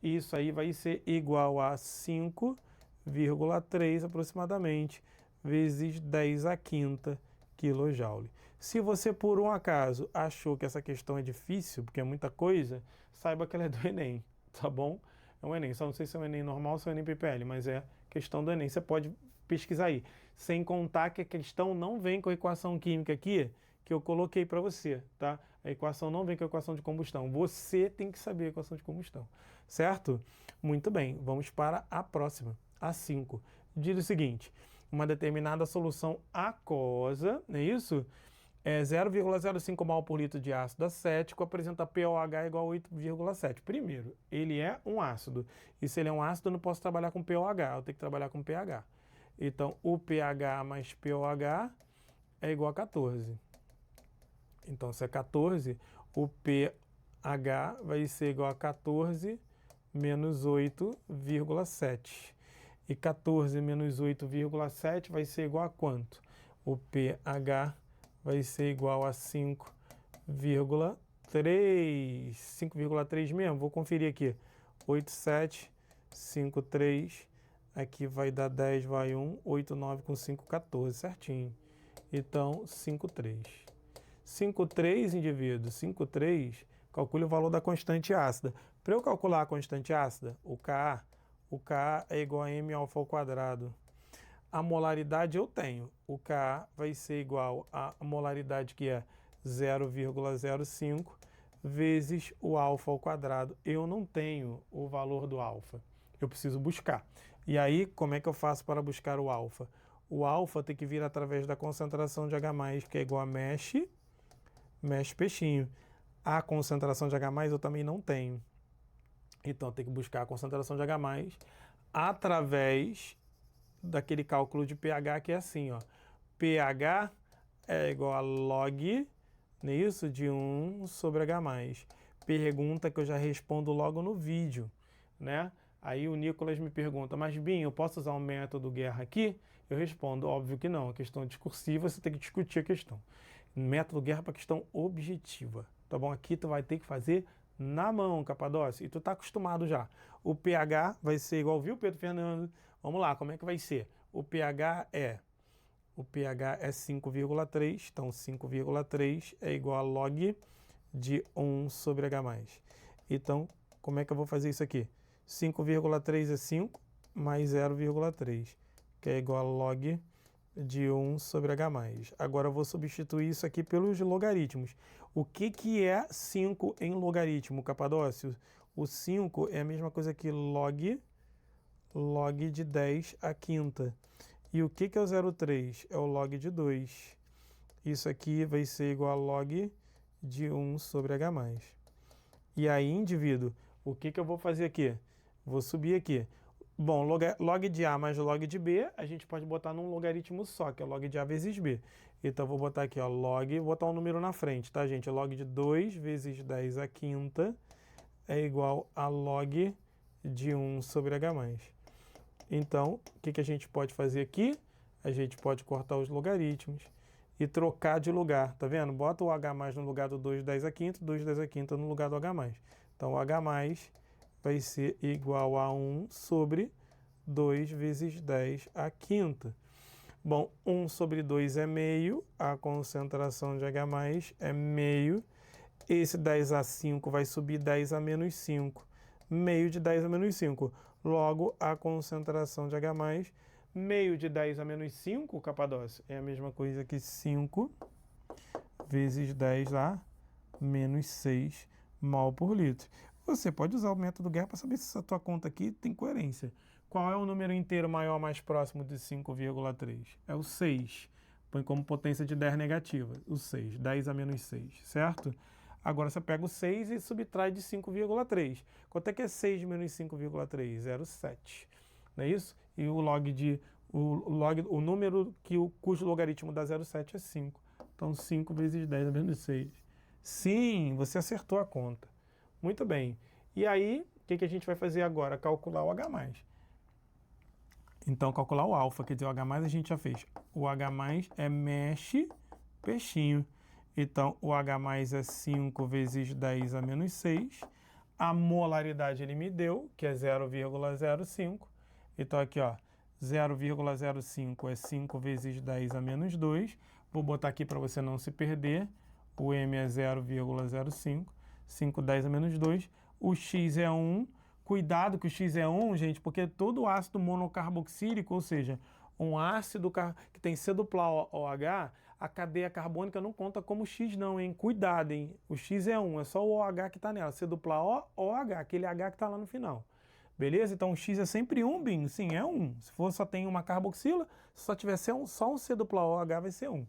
isso aí vai ser igual a 5,3 aproximadamente, vezes 10 a quinta kJ. Se você, por um acaso, achou que essa questão é difícil, porque é muita coisa, saiba que ela é do Enem, tá bom? É um Enem, só não sei se é um Enem normal ou se é um Enem PPL, mas é questão do Enem. Você pode pesquisar aí. Sem contar que a questão não vem com a equação química aqui, que eu coloquei para você, tá? A equação não vem com a equação de combustão. Você tem que saber a equação de combustão, certo? Muito bem, vamos para a próxima, a 5. Diz o seguinte, uma determinada solução aquosa, não é isso? 0,05 mol por litro de ácido acético apresenta pOH igual a 8,7. Primeiro, ele é um ácido. E se ele é um ácido, eu não posso trabalhar com pOH, eu tenho que trabalhar com pH. Então, o pH mais pOH é igual a 14. Então, se é 14, o pH vai ser igual a 14 menos 8,7. E 14 menos 8,7 vai ser igual a quanto? O pH vai ser igual a 5,3. 5,3 mesmo, vou conferir aqui. 8,753. Aqui vai dar 10, vai 1. 8, 9 com 5, 14, certinho. Então, 5,3. 5,3, indivíduo, 5,3, calcule o valor da constante ácida. Para eu calcular a constante ácida, o Ka é igual a m alfa ao quadrado. A molaridade eu tenho. O Ka vai ser igual à molaridade que é 0,05 vezes o alfa ao quadrado. Eu não tenho o valor do alfa. Eu preciso buscar. E aí, como é que eu faço para buscar o alfa? O alfa tem que vir através da concentração de H+, que é igual a mesh peixinho. A concentração de H+, eu também não tenho. Então, tem que buscar a concentração de H+, através daquele cálculo de pH que é assim, ó. pH é igual a log, não é isso? De 1 sobre H+. Pergunta que eu já respondo logo no vídeo, né? Aí o Nicolas me pergunta, mas Binho, eu posso usar o método Guerra aqui? Eu respondo, óbvio que não. A questão discursiva, você tem que discutir a questão. Método Guerra para questão objetiva, tá bom? Aqui tu vai ter que fazer na mão, Capadócio, e tu tá acostumado já. O pH vai ser igual, viu, Pedro Fernando? Vamos lá, como é que vai ser? O pH é O pH é 5,3, então 5,3 é igual a log de 1 sobre H+. Então, como é que eu vou fazer isso aqui? 5,3 é 5 mais 0,3, que é igual a log de 1 sobre H+. Agora eu vou substituir isso aqui pelos logaritmos. O que é 5 em logaritmo, Capadócio? O 5 é a mesma coisa que log de 10 à quinta. E o que é o 0,3? É o log de 2. Isso aqui vai ser igual a log de 1 sobre H+. E aí, indivíduo, o que eu vou fazer aqui? Vou subir aqui. Bom, log de A mais log de B, a gente pode botar num logaritmo só, que é log de A vezes B. Então, vou botar aqui, ó, vou botar um número na frente, tá, gente? Log de 2 vezes 10 à quinta é igual a log de 1 sobre H+. Então, o que a gente pode fazer aqui? A gente pode cortar os logaritmos e trocar de lugar, tá vendo? Bota o H+ no lugar do 2 10 à quinta, 2 10 à quinta no lugar do H+. Então, o H+ vai ser igual a 1 sobre 2 vezes 10 à quinta. Bom, 1 sobre 2 é meio, a concentração de H+ é meio. Esse 10 a 5 vai subir 10 a menos 5. Meio de 10 a menos 5. Logo, a concentração de H+, meio de 10 a menos 5, Capadócio, é a mesma coisa que 5 vezes 10 a menos 6 mol por litro. Você pode usar o método Guerra para saber se essa tua conta aqui tem coerência. Qual é o número inteiro maior mais próximo de 5,3? É o 6. Põe como potência de 10 negativa. O 6, 10 a menos 6, certo? Agora você pega o 6 e subtrai de 5,3. Quanto é que é 6 menos 5,3? 0,7. Não é isso? E o número cujo logaritmo dá 0,7 é 5. Então 5 vezes 10 a menos 6. Sim, você acertou a conta. Muito bem. E aí, o que a gente vai fazer agora? Calcular o H+. Então, calcular o alfa, quer dizer, o H+ a gente já fez. O H+ é mexe peixinho. Então, o H+ é 5 vezes 10 a menos 6. A molaridade ele me deu, que é 0,05. Então, aqui, ó, 0,05 é 5 vezes 10 a menos 2. Vou botar aqui para você não se perder. O M é 0,05. 5, 10 a menos 2. O X é 1. Cuidado que o X é 1, gente, porque todo ácido monocarboxílico, ou seja, um ácido que tem C dupla OH, a cadeia carbônica não conta como X não, hein? Cuidado, hein? O X é 1, é só o OH que está nela. C dupla OH, aquele H que está lá no final. Beleza? Então o X é sempre 1, Binho? Sim, é 1. Se for só tem uma carboxila, se só tiver só um C dupla OH vai ser 1.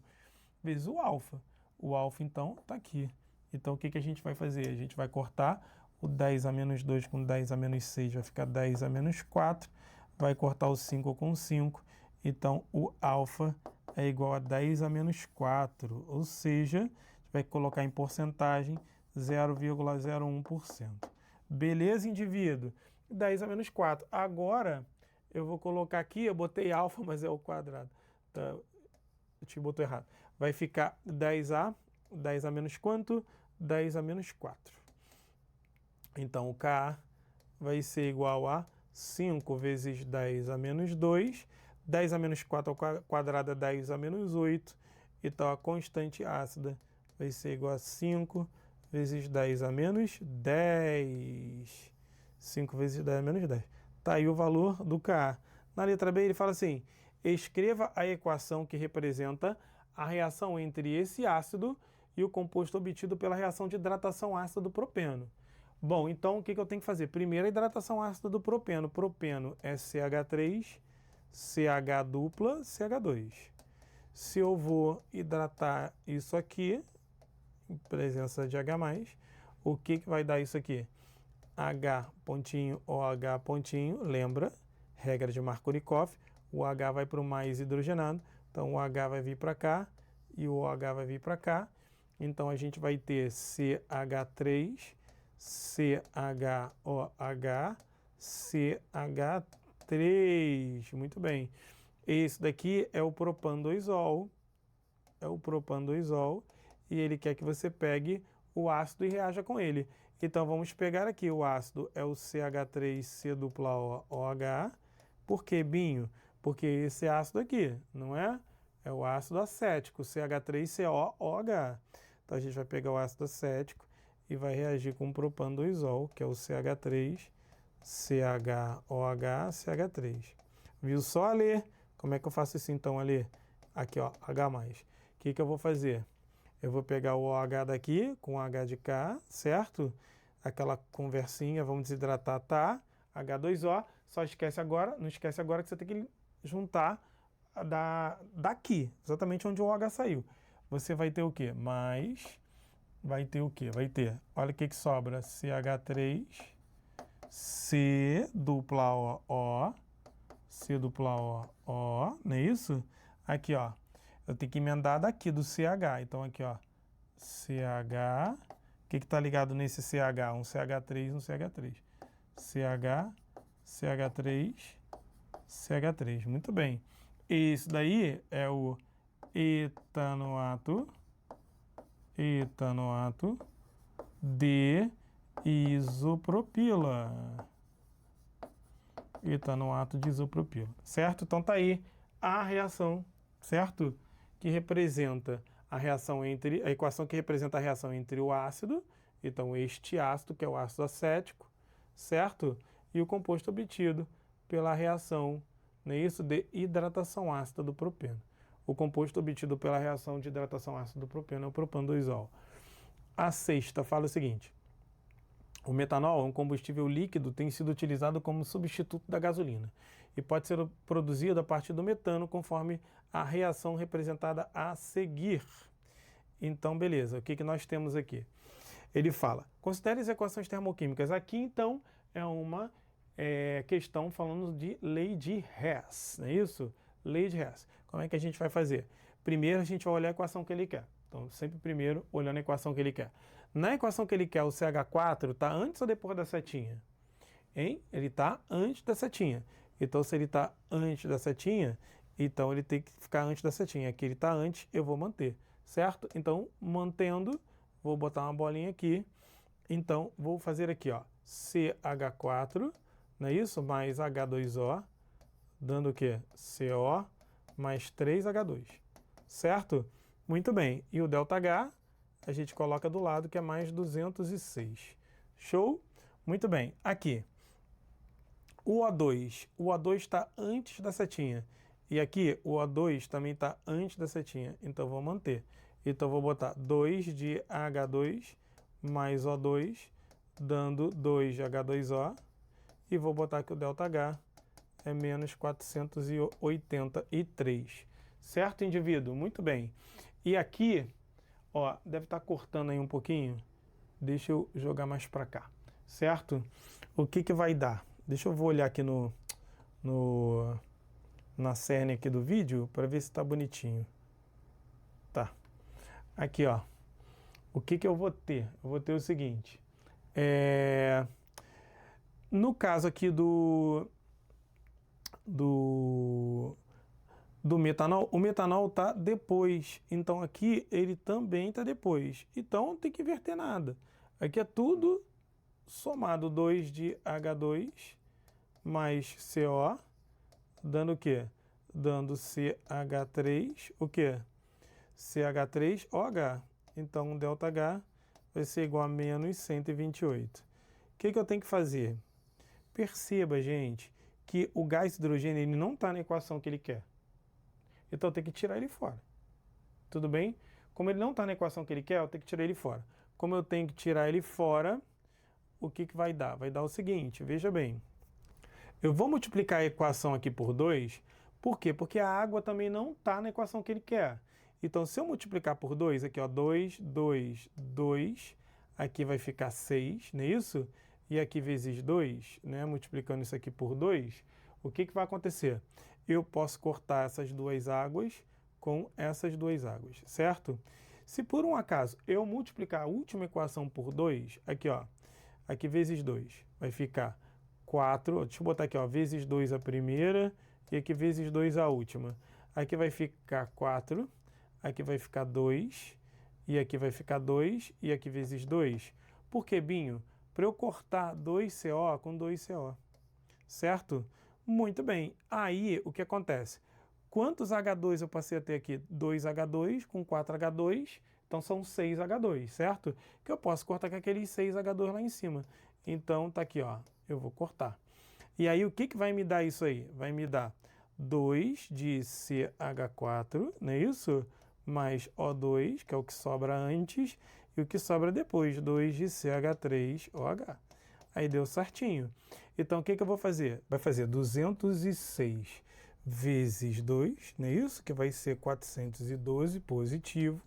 Vezes o alfa. O alfa, então, está aqui. Então, o que a gente vai fazer? A gente vai cortar o 10 a menos 2 com 10 a menos 6, vai ficar 10 a menos 4. Vai cortar o 5 com 5. Então, o alfa é igual a 10 a menos 4. Ou seja, a gente vai colocar em porcentagem 0,01%. Beleza, indivíduo? 10 a menos 4. Agora, eu vou colocar aqui, eu botei alfa, mas é o quadrado. Tá, eu te botou errado. Vai ficar 10 a menos quanto? 10 a menos 4. Então, o Ka vai ser igual a 5 vezes 10 a menos 2. 10 a menos 4 ao quadrado é 10 a menos 8. Então, a constante ácida vai ser igual a 5 vezes 10 a menos 10. 5 vezes 10 a menos 10. Está aí o valor do Ka. Na letra B, ele fala assim: escreva a equação que representa a reação entre esse ácido e o composto obtido pela reação de hidratação ácida do propeno. Bom, então o que eu tenho que fazer? Primeiro, a hidratação ácida do propeno. Propeno é CH3, CH dupla, CH2. Se eu vou hidratar isso aqui, em presença de H+, o que vai dar isso aqui? H pontinho, OH pontinho, lembra? Regra de Markovnikov, o H vai para o mais hidrogenado, então o H vai vir para cá e o OH vai vir para cá. Então a gente vai ter CH3, CHOH, CH3. Muito bem. Esse daqui é o propan-2-ol. E ele quer que você pegue o ácido e reaja com ele. Então vamos pegar aqui o ácido, é o CH3C dupla OH. Por que, Binho? Porque esse ácido aqui, não é? É o ácido acético, CH3COOH. Então a gente vai pegar o ácido acético e vai reagir com o propan-2-ol, que é o CH3CHOH, CH3. Viu só, Alê? Como é que eu faço isso então, Alê? Aqui, ó, H+. O que eu vou fazer? Eu vou pegar o OH daqui com o H de cá, certo? Aquela conversinha, vamos desidratar, tá? H2O, só esquece agora, não esquece agora que você tem que juntar daqui, exatamente onde o OH saiu. Você vai ter o quê? Vai ter o quê? Vai ter, olha o que sobra, CH3, C dupla O, C dupla O, não é isso? Aqui, ó, eu tenho que emendar daqui do CH, então aqui, ó, CH, o que está ligado nesse CH? Um CH3, um CH3. CH, CH3, CH3, muito bem. Isso daí é o etanoato de isopropila. Etanoato de isopropila, certo? Então tá aí a reação, certo? Que representa a reação entre, a equação que representa a reação entre o ácido, então este ácido, que é o ácido acético, certo? E o composto obtido pela reação, não é isso? De hidratação ácida do propeno. O composto obtido pela reação de hidratação ácida do propeno é o propan-2-ol. A sexta fala o seguinte: o metanol, um combustível líquido, tem sido utilizado como substituto da gasolina e pode ser produzido a partir do metano, conforme a reação representada a seguir. Então, beleza, o que nós temos aqui? Ele fala, considere as equações termoquímicas. Aqui, então, é uma questão falando de lei de Hess, não é isso? Lei de Hess. Como é que a gente vai fazer? Primeiro, a gente vai olhar a equação que ele quer. Então, sempre primeiro olhando a equação que ele quer. Na equação que ele quer, o CH4 está antes ou depois da setinha? Hein? Ele está antes da setinha. Então, se ele está antes da setinha, então ele tem que ficar antes da setinha. Aqui ele está antes, eu vou manter, certo? Então, mantendo, vou botar uma bolinha aqui. Então, vou fazer aqui, ó, CH4, não é isso? Mais H2O, dando o quê? CO mais 3H2, certo? Muito bem. E o ΔH, a gente coloca do lado, que é mais 206. Show? Muito bem. Aqui, o O2 está antes da setinha. E aqui, o O2 também está antes da setinha. Então, vou manter. Então, vou botar 2 de H2 mais O2, dando 2 de H2O. E vou botar que o ΔH é menos 483. Certo, indivíduo? Muito bem. E aqui, ó, deve estar cortando aí um pouquinho. Deixa eu jogar mais para cá, certo? O que vai dar? Deixa eu olhar aqui na cerne aqui do vídeo para ver se está bonitinho. Tá. Aqui, ó. O que eu vou ter? Eu vou ter o seguinte. No caso aqui do metanol, o metanol está depois, então aqui ele também está depois, então não tem que inverter nada. Aqui é tudo somado, 2 de H2 mais CO, dando o quê? Dando CH3, o quê? CH3OH, então o ΔH vai ser igual a menos 128. O que eu tenho que fazer? Perceba, gente, que o gás hidrogênio ele não está na equação que ele quer. Então eu tenho que tirar ele fora. Tudo bem? Como ele não está na equação que ele quer, eu tenho que tirar ele fora. Como eu tenho que tirar ele fora, o que vai dar? Vai dar o seguinte, veja bem. Eu vou multiplicar a equação aqui por 2. Por quê? Porque a água também não está na equação que ele quer. Então, se eu multiplicar por 2, aqui ó, 2, 2, 2, aqui vai ficar 6, não é isso? E aqui vezes 2, né, multiplicando isso aqui por 2, o que vai acontecer? Eu posso cortar essas duas águas com essas duas águas, certo? Se por um acaso eu multiplicar a última equação por 2, aqui ó, aqui vezes 2, vai ficar 4, deixa eu botar aqui ó, vezes 2 a primeira e aqui vezes 2 a última. Aqui vai ficar 4, aqui vai ficar 2, e aqui vai ficar 2, e aqui vezes 2. Por que, Binho? Para eu cortar 2CO com 2CO, certo? Muito bem. Aí, o que acontece? Quantos H2 eu passei a ter aqui? 2H2 com 4H2, então são 6H2, certo? Que eu posso cortar com aqueles 6H2 lá em cima. Então tá aqui, ó, eu vou cortar. E aí o que vai me dar isso aí? Vai me dar 2 de CH4, não é isso? Mais O2, que é o que sobra antes, e o que sobra depois, 2 de CH3OH. Aí deu certinho. Então o que eu vou fazer? Vai fazer 206 vezes 2, não é isso? Que vai ser 412 positivo.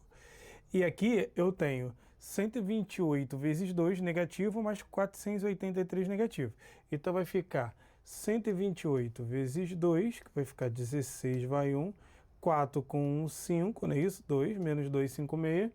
E aqui eu tenho 128 vezes 2 negativo, mais 483 negativo. Então vai ficar 128 vezes 2, que vai ficar 16, vai 1, 4 com 1, 5, não é isso? 2, menos 2, 5, 6,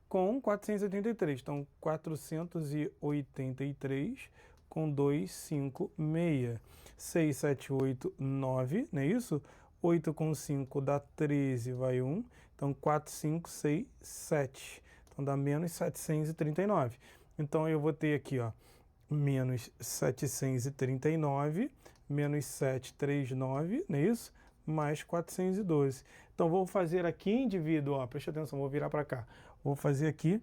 com 483. Então 483 com 2, 5, 6. 6, 7, 8, 9, não é isso? 8 com 5 dá 13, vai 1. Então 4, 5, 6, 7. Então dá menos 739. Então eu vou ter aqui, ó, menos 739, menos 739, não é isso? Mais 412. Então vou fazer aqui, indivíduo, ó, preste atenção, vou virar para cá. Vou fazer aqui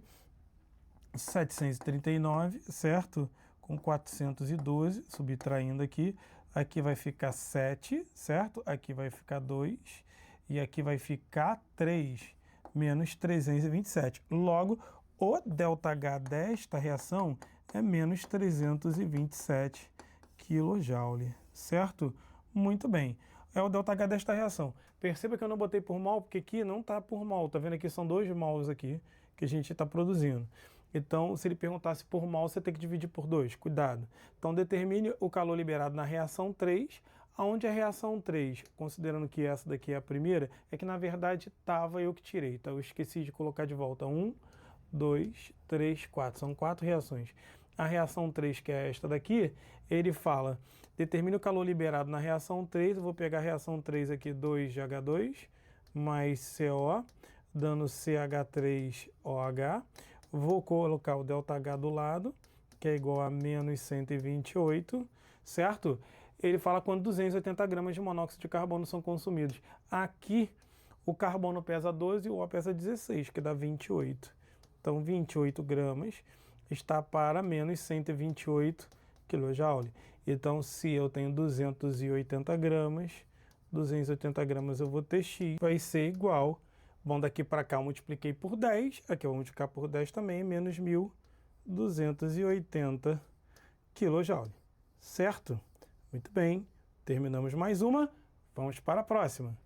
739, certo? Com 412, subtraindo aqui. Aqui vai ficar 7, certo? Aqui vai ficar 2 e aqui vai ficar 3, menos 327. Logo, o ΔH desta reação é menos 327 kJ, certo? Muito bem. É o ΔH desta reação. Perceba que eu não botei por mol, porque aqui não está por mol. Tá vendo aqui? São 2 mols aqui que a gente está produzindo. Então, se ele perguntasse por mol, você tem que dividir por 2. Cuidado. Então, determine o calor liberado na reação 3, onde a reação 3, considerando que essa daqui é a primeira, é que na verdade estava eu que tirei. Então, eu esqueci de colocar de volta 1, 2, 3, 4. São 4 reações. A reação 3, que é esta daqui, ele fala, determine o calor liberado na reação 3. Eu vou pegar a reação 3 aqui, 2 de H2, mais CO, dando CH3OH. Vou colocar o ΔH do lado, que é igual a menos 128, certo? Ele fala quando 280 gramas de monóxido de carbono são consumidos. Aqui, o carbono pesa 12 e o O pesa 16, que dá 28. Então, 28 gramas está para menos 128 kJ. Então, se eu tenho 280 gramas, 280 gramas eu vou ter X, vai ser igual. Bom, daqui para cá eu multipliquei por 10, aqui eu vou multiplicar por 10 também, menos 1.280 kJ. Certo? Muito bem, terminamos mais uma, vamos para a próxima.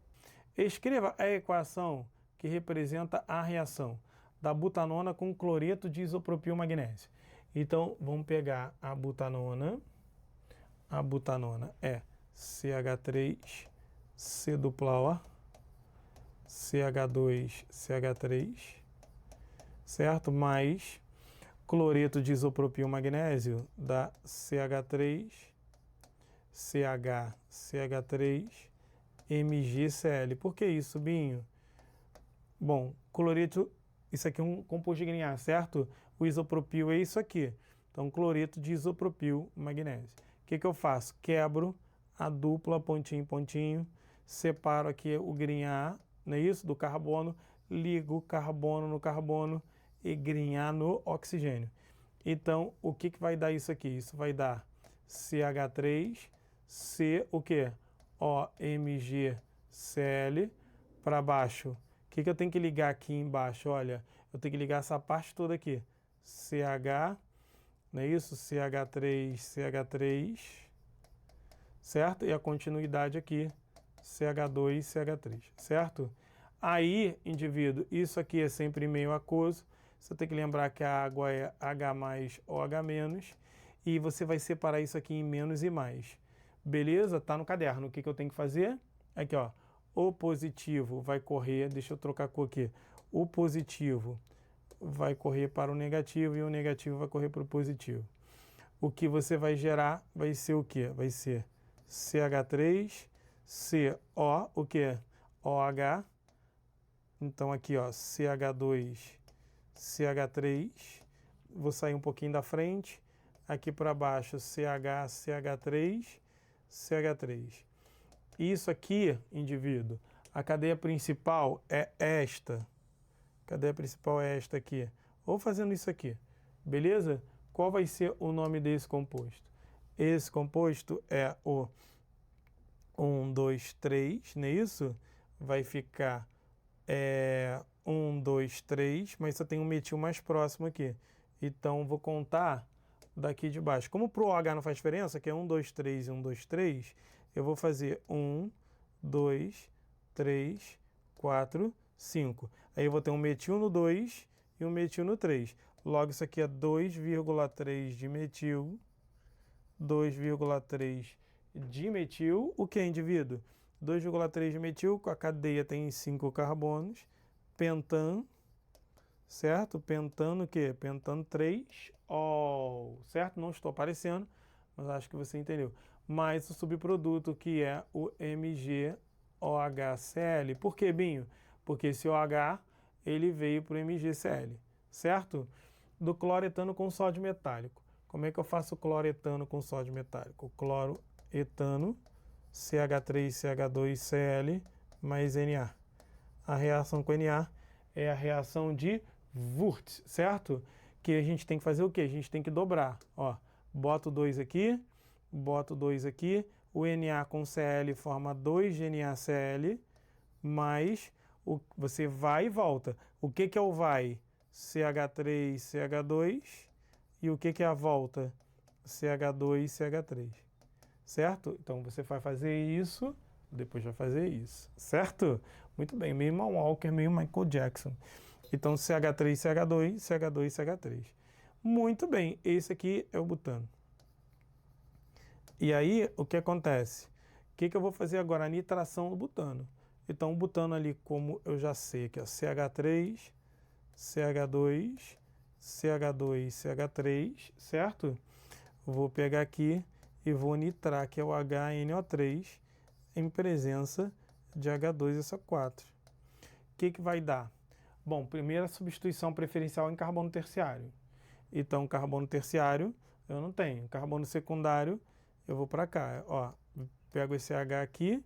Escreva a equação que representa a reação da butanona com cloreto de isopropil magnésio. Então, vamos pegar a butanona é CH3, C dupla O, CH2, CH3, certo? Mais cloreto de isopropil magnésio dá CH3, CH, CH3, MgCl. Por que isso, Binho? Bom, cloreto, isso aqui é um composto de Grignard, certo? O isopropil é isso aqui. Então, cloreto de isopropil magnésio. O que eu faço? Quebro a dupla, pontinho, pontinho, separo aqui o Grignard, não é isso? Do carbono, ligo carbono no carbono e Grignard no oxigênio. Então, o que vai dar isso aqui? Isso vai dar CH3, C, o quê? OMgCl, para baixo. O que eu tenho que ligar aqui embaixo? Olha, eu tenho que ligar essa parte toda aqui. CH, não é isso? CH3, CH3, certo? E a continuidade aqui, CH2, CH3, certo? Aí, indivíduo, isso aqui é sempre meio aquoso. Você tem que lembrar que a água é H mais OH menos. E você vai separar isso aqui em menos e mais. Beleza? Tá no caderno. O que eu tenho que fazer? Aqui, ó. O positivo vai correr, deixa eu trocar a cor aqui. O positivo vai correr para o negativo e o negativo vai correr para o positivo. O que você vai gerar vai ser o quê? Vai ser CH3, CO, o quê? OH. Então aqui, ó, CH2, CH3. Vou sair um pouquinho da frente. Aqui para baixo, CH, CH3, CH3. Isso aqui, indivíduo, A cadeia principal é esta. A cadeia principal é esta aqui. Ou fazendo isso aqui, beleza? Qual vai ser o nome desse composto? Esse composto é o 1, 2, 3, não é isso? Vai ficar 1, 2, 3, mas só tem um metil mais próximo aqui. Então, vou contar daqui de baixo. Como para o OH não faz diferença, que é 1, 2, 3 e 1, 2, 3, eu vou fazer 1, 2, 3, 4, 5. Aí eu vou ter um metil no 2 e um metil no 3. Logo, isso aqui é 2,3 de metil, 2,3 de metil. O que é indivíduo? 2,3 de metil, a cadeia tem 5 carbonos, pentan, certo? Pentano o quê? Pentano 3-ol, certo? Não estou aparecendo, mas acho que você entendeu. Mais o subproduto que é o MgOHCl. Por que, Binho? Porque esse OH ele veio para o MgCl, certo? Do cloretano com sódio metálico. Como é que eu faço cloretano com sódio metálico? Cloroetano, CH3CH2Cl mais Na. A reação com Na é a reação de Wurtz, certo? Que a gente tem que fazer o quê? A gente tem que dobrar. Ó, boto 2 aqui, boto 2 aqui, o Na com Cl forma 2 NaCl, mais você vai e volta. O que é o vai? CH3, CH2, e o que é a volta? CH2, CH3, certo? Então você vai fazer isso, depois vai fazer isso, certo? Muito bem, meio Mal Walker, meio Michael Jackson. Então CH3, CH2, CH2, CH3. Muito bem, esse aqui é o butano. E aí, o que acontece? O que eu vou fazer agora? A nitração do butano. Então, o butano ali, como eu já sei, que é CH3, CH2, CH2, CH3, certo? Vou pegar aqui e vou nitrar, que é o HNO3, em presença de H2SO4. O que vai dar? Bom, primeira substituição preferencial em carbono terciário. Então, carbono terciário eu não tenho. Carbono secundário eu vou para cá. Ó, pego esse H aqui,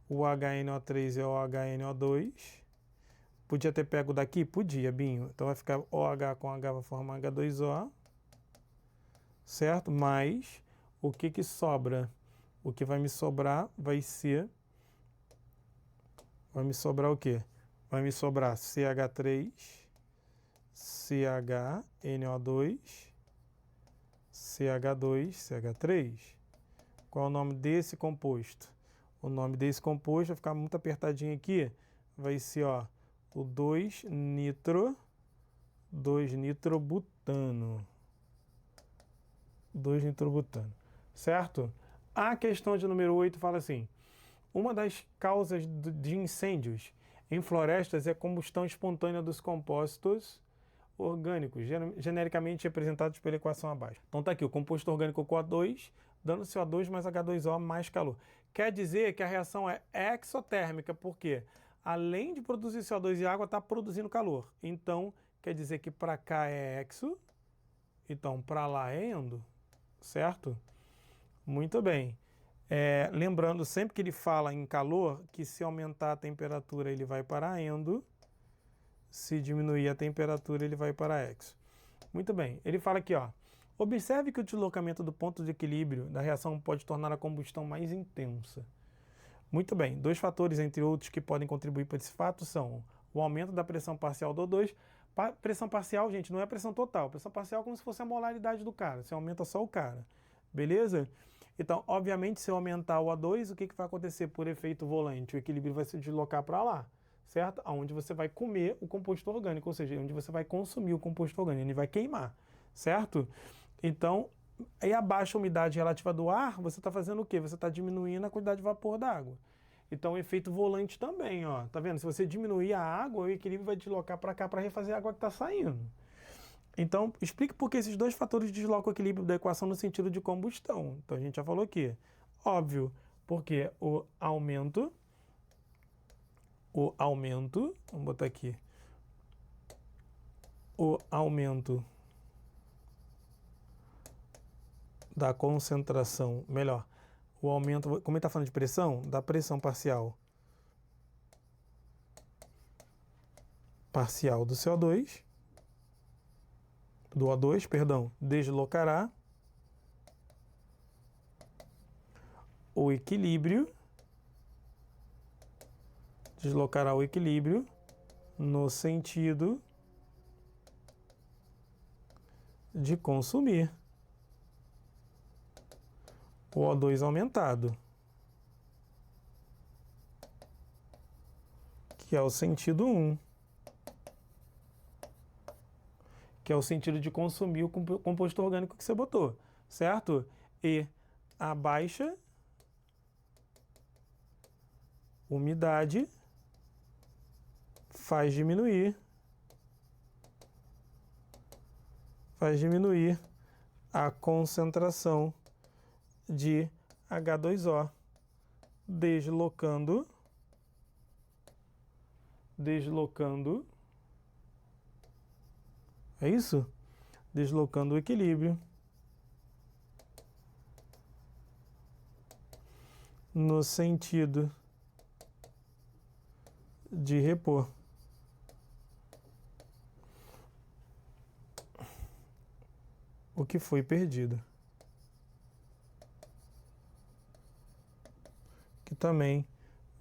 o HNO3 é o HNO2. Podia ter pego daqui? Podia, Binho. Então vai ficar OH com H, vai formar H2O. Certo? Mas o que sobra? O que vai me sobrar vai ser... Vai me sobrar o quê? Vai me sobrar CH3, CHNO2, CH2, CH3. Qual é o nome desse composto? O nome desse composto vai ficar muito apertadinho aqui. Vai ser, ó, o 2-nitrobutano. 2-nitrobutano. Certo? A questão de número 8 fala assim: uma das causas de incêndios em florestas é a combustão espontânea dos compostos orgânicos, genericamente representados pela equação abaixo. Então tá aqui, o composto orgânico CO2, dando CO2 mais H2O mais calor. Quer dizer que a reação é exotérmica, porque além de produzir CO2 e água, está produzindo calor. Então, quer dizer que para cá é exo, então para lá é endo, certo? Muito bem. Lembrando sempre que ele fala em calor, que se aumentar a temperatura ele vai para endo, se diminuir a temperatura ele vai para exo. Muito bem, ele fala aqui, ó, observe que o deslocamento do ponto de equilíbrio da reação pode tornar a combustão mais intensa. Muito bem, dois fatores, entre outros, que podem contribuir para esse fato são o aumento da pressão parcial do O2. Pressão parcial, gente, não é pressão total. Pressão parcial é como se fosse a molaridade do cara, você aumenta só o cara, beleza? Então, obviamente, se eu aumentar o O2, o que vai acontecer por efeito volante? O equilíbrio vai se deslocar para lá, certo? Onde você vai comer o composto orgânico, ou seja, onde você vai consumir o composto orgânico, ele vai queimar, certo? Então, aí a baixa umidade relativa do ar, você está fazendo o quê? Você está diminuindo a quantidade de vapor da água. Então, o efeito volante também, ó, tá vendo? Se você diminuir a água, o equilíbrio vai deslocar para cá para refazer a água que está saindo. Então, explique por que esses dois fatores deslocam o equilíbrio da equação no sentido de combustão. Então, a gente já falou aqui. Óbvio, porque o aumento, vamos botar aqui, o aumento da concentração, melhor, o aumento, como ele está falando de pressão, da pressão parcial parcial do CO2, do O2, perdão, deslocará o equilíbrio, no sentido de consumir o O2 aumentado, que é o sentido 1, que é o sentido de consumir o composto orgânico que você botou, certo? E a baixa umidade faz diminuir a concentração de H2O, deslocando é isso? Deslocando o equilíbrio no sentido de repor o que foi perdido, que também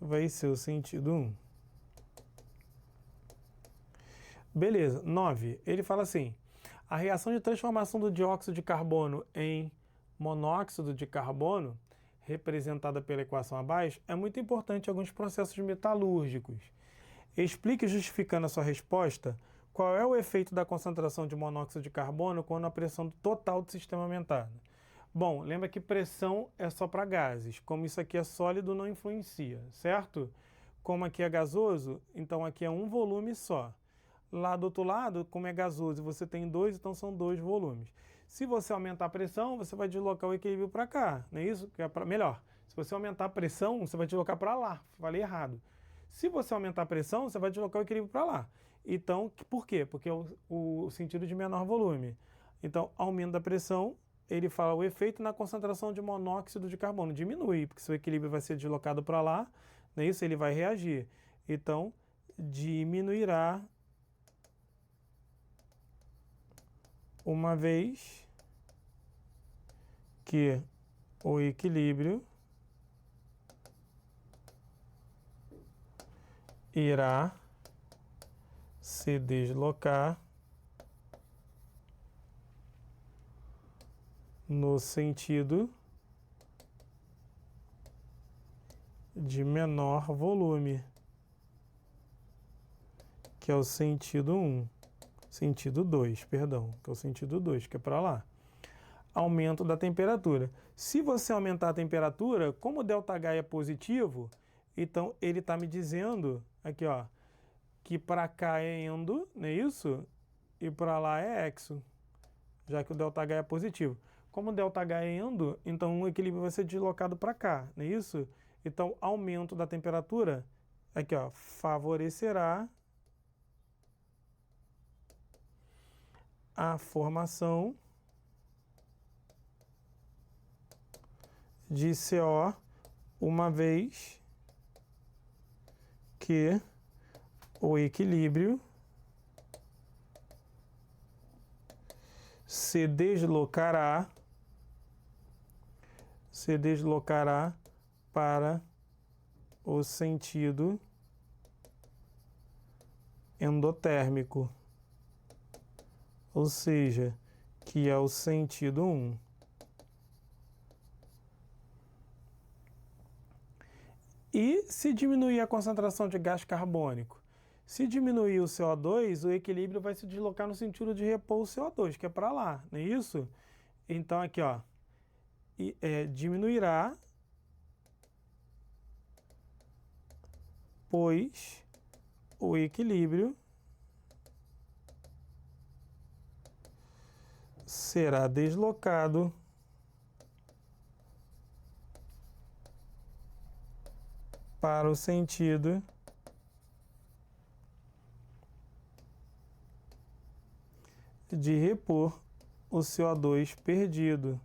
vai ser o sentido 1. Beleza, 9. Ele fala assim: a reação de transformação do dióxido de carbono em monóxido de carbono, representada pela equação abaixo, é muito importante em alguns processos metalúrgicos. Explique, justificando a sua resposta, qual é o efeito da concentração de monóxido de carbono quando a pressão total do sistema aumentar. Bom, lembra que pressão é só para gases. Como isso aqui é sólido, não influencia, certo? Como aqui é gasoso, então aqui é um volume só. Lá do outro lado, como é gasoso e você tem dois, então são dois volumes. Se você aumentar a pressão, você vai deslocar o equilíbrio para cá, não é isso? Que é melhor, se você aumentar a pressão, você vai deslocar para lá. Falei errado. Se você aumentar a pressão, você vai deslocar o equilíbrio para lá. Então, por quê? Porque é o sentido de menor volume. Então, aumento da pressão, ele fala o efeito na concentração de monóxido de carbono. Diminui, porque seu equilíbrio vai ser deslocado para lá, não é isso? Ele vai reagir. Então, diminuirá uma vez que o equilíbrio irá se deslocar no sentido de menor volume, que é o sentido 1. Sentido 2, perdão, que é o sentido 2, que é para lá. Aumento da temperatura. Se você aumentar a temperatura, como o ΔH é positivo, então ele está me dizendo, aqui ó, que para cá é endo, não é isso? E para lá é exo, já que o ΔH é positivo. Como o ΔH é endo, então o equilíbrio vai ser deslocado para cá, não é isso? Então, aumento da temperatura, aqui ó, favorecerá a formação de CO, uma vez que o equilíbrio se deslocará para o sentido endotérmico, ou seja, que é o sentido 1. E se diminuir a concentração de gás carbônico? Se diminuir o CO2, o equilíbrio vai se deslocar no sentido de repor o CO2, que é para lá, não é isso? Então aqui, ó, diminuirá, pois o equilíbrio será deslocado para o sentido de repor o CO2 perdido.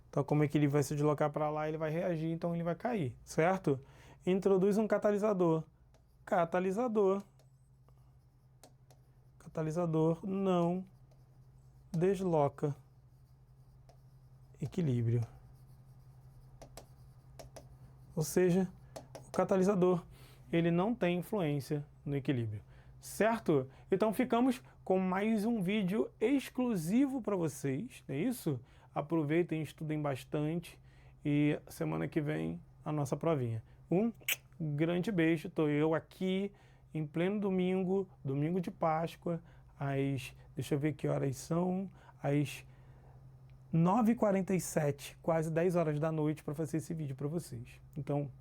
Então, como é que ele vai se deslocar para lá, ele vai reagir, então ele vai cair, certo? Introduz um catalisador. catalisador. Catalisador não desloca equilíbrio. Ou seja, o catalisador ele não tem influência no equilíbrio. Certo? Então ficamos com mais um vídeo exclusivo para vocês, não é isso? Aproveitem, estudem bastante e semana que vem a nossa provinha. Um grande beijo, estou eu aqui em pleno domingo, domingo de Páscoa, deixa eu ver que horas são, às 9h47, quase 10 horas da noite para fazer esse vídeo para vocês. Então,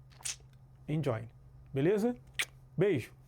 enjoy, beleza? Beijo!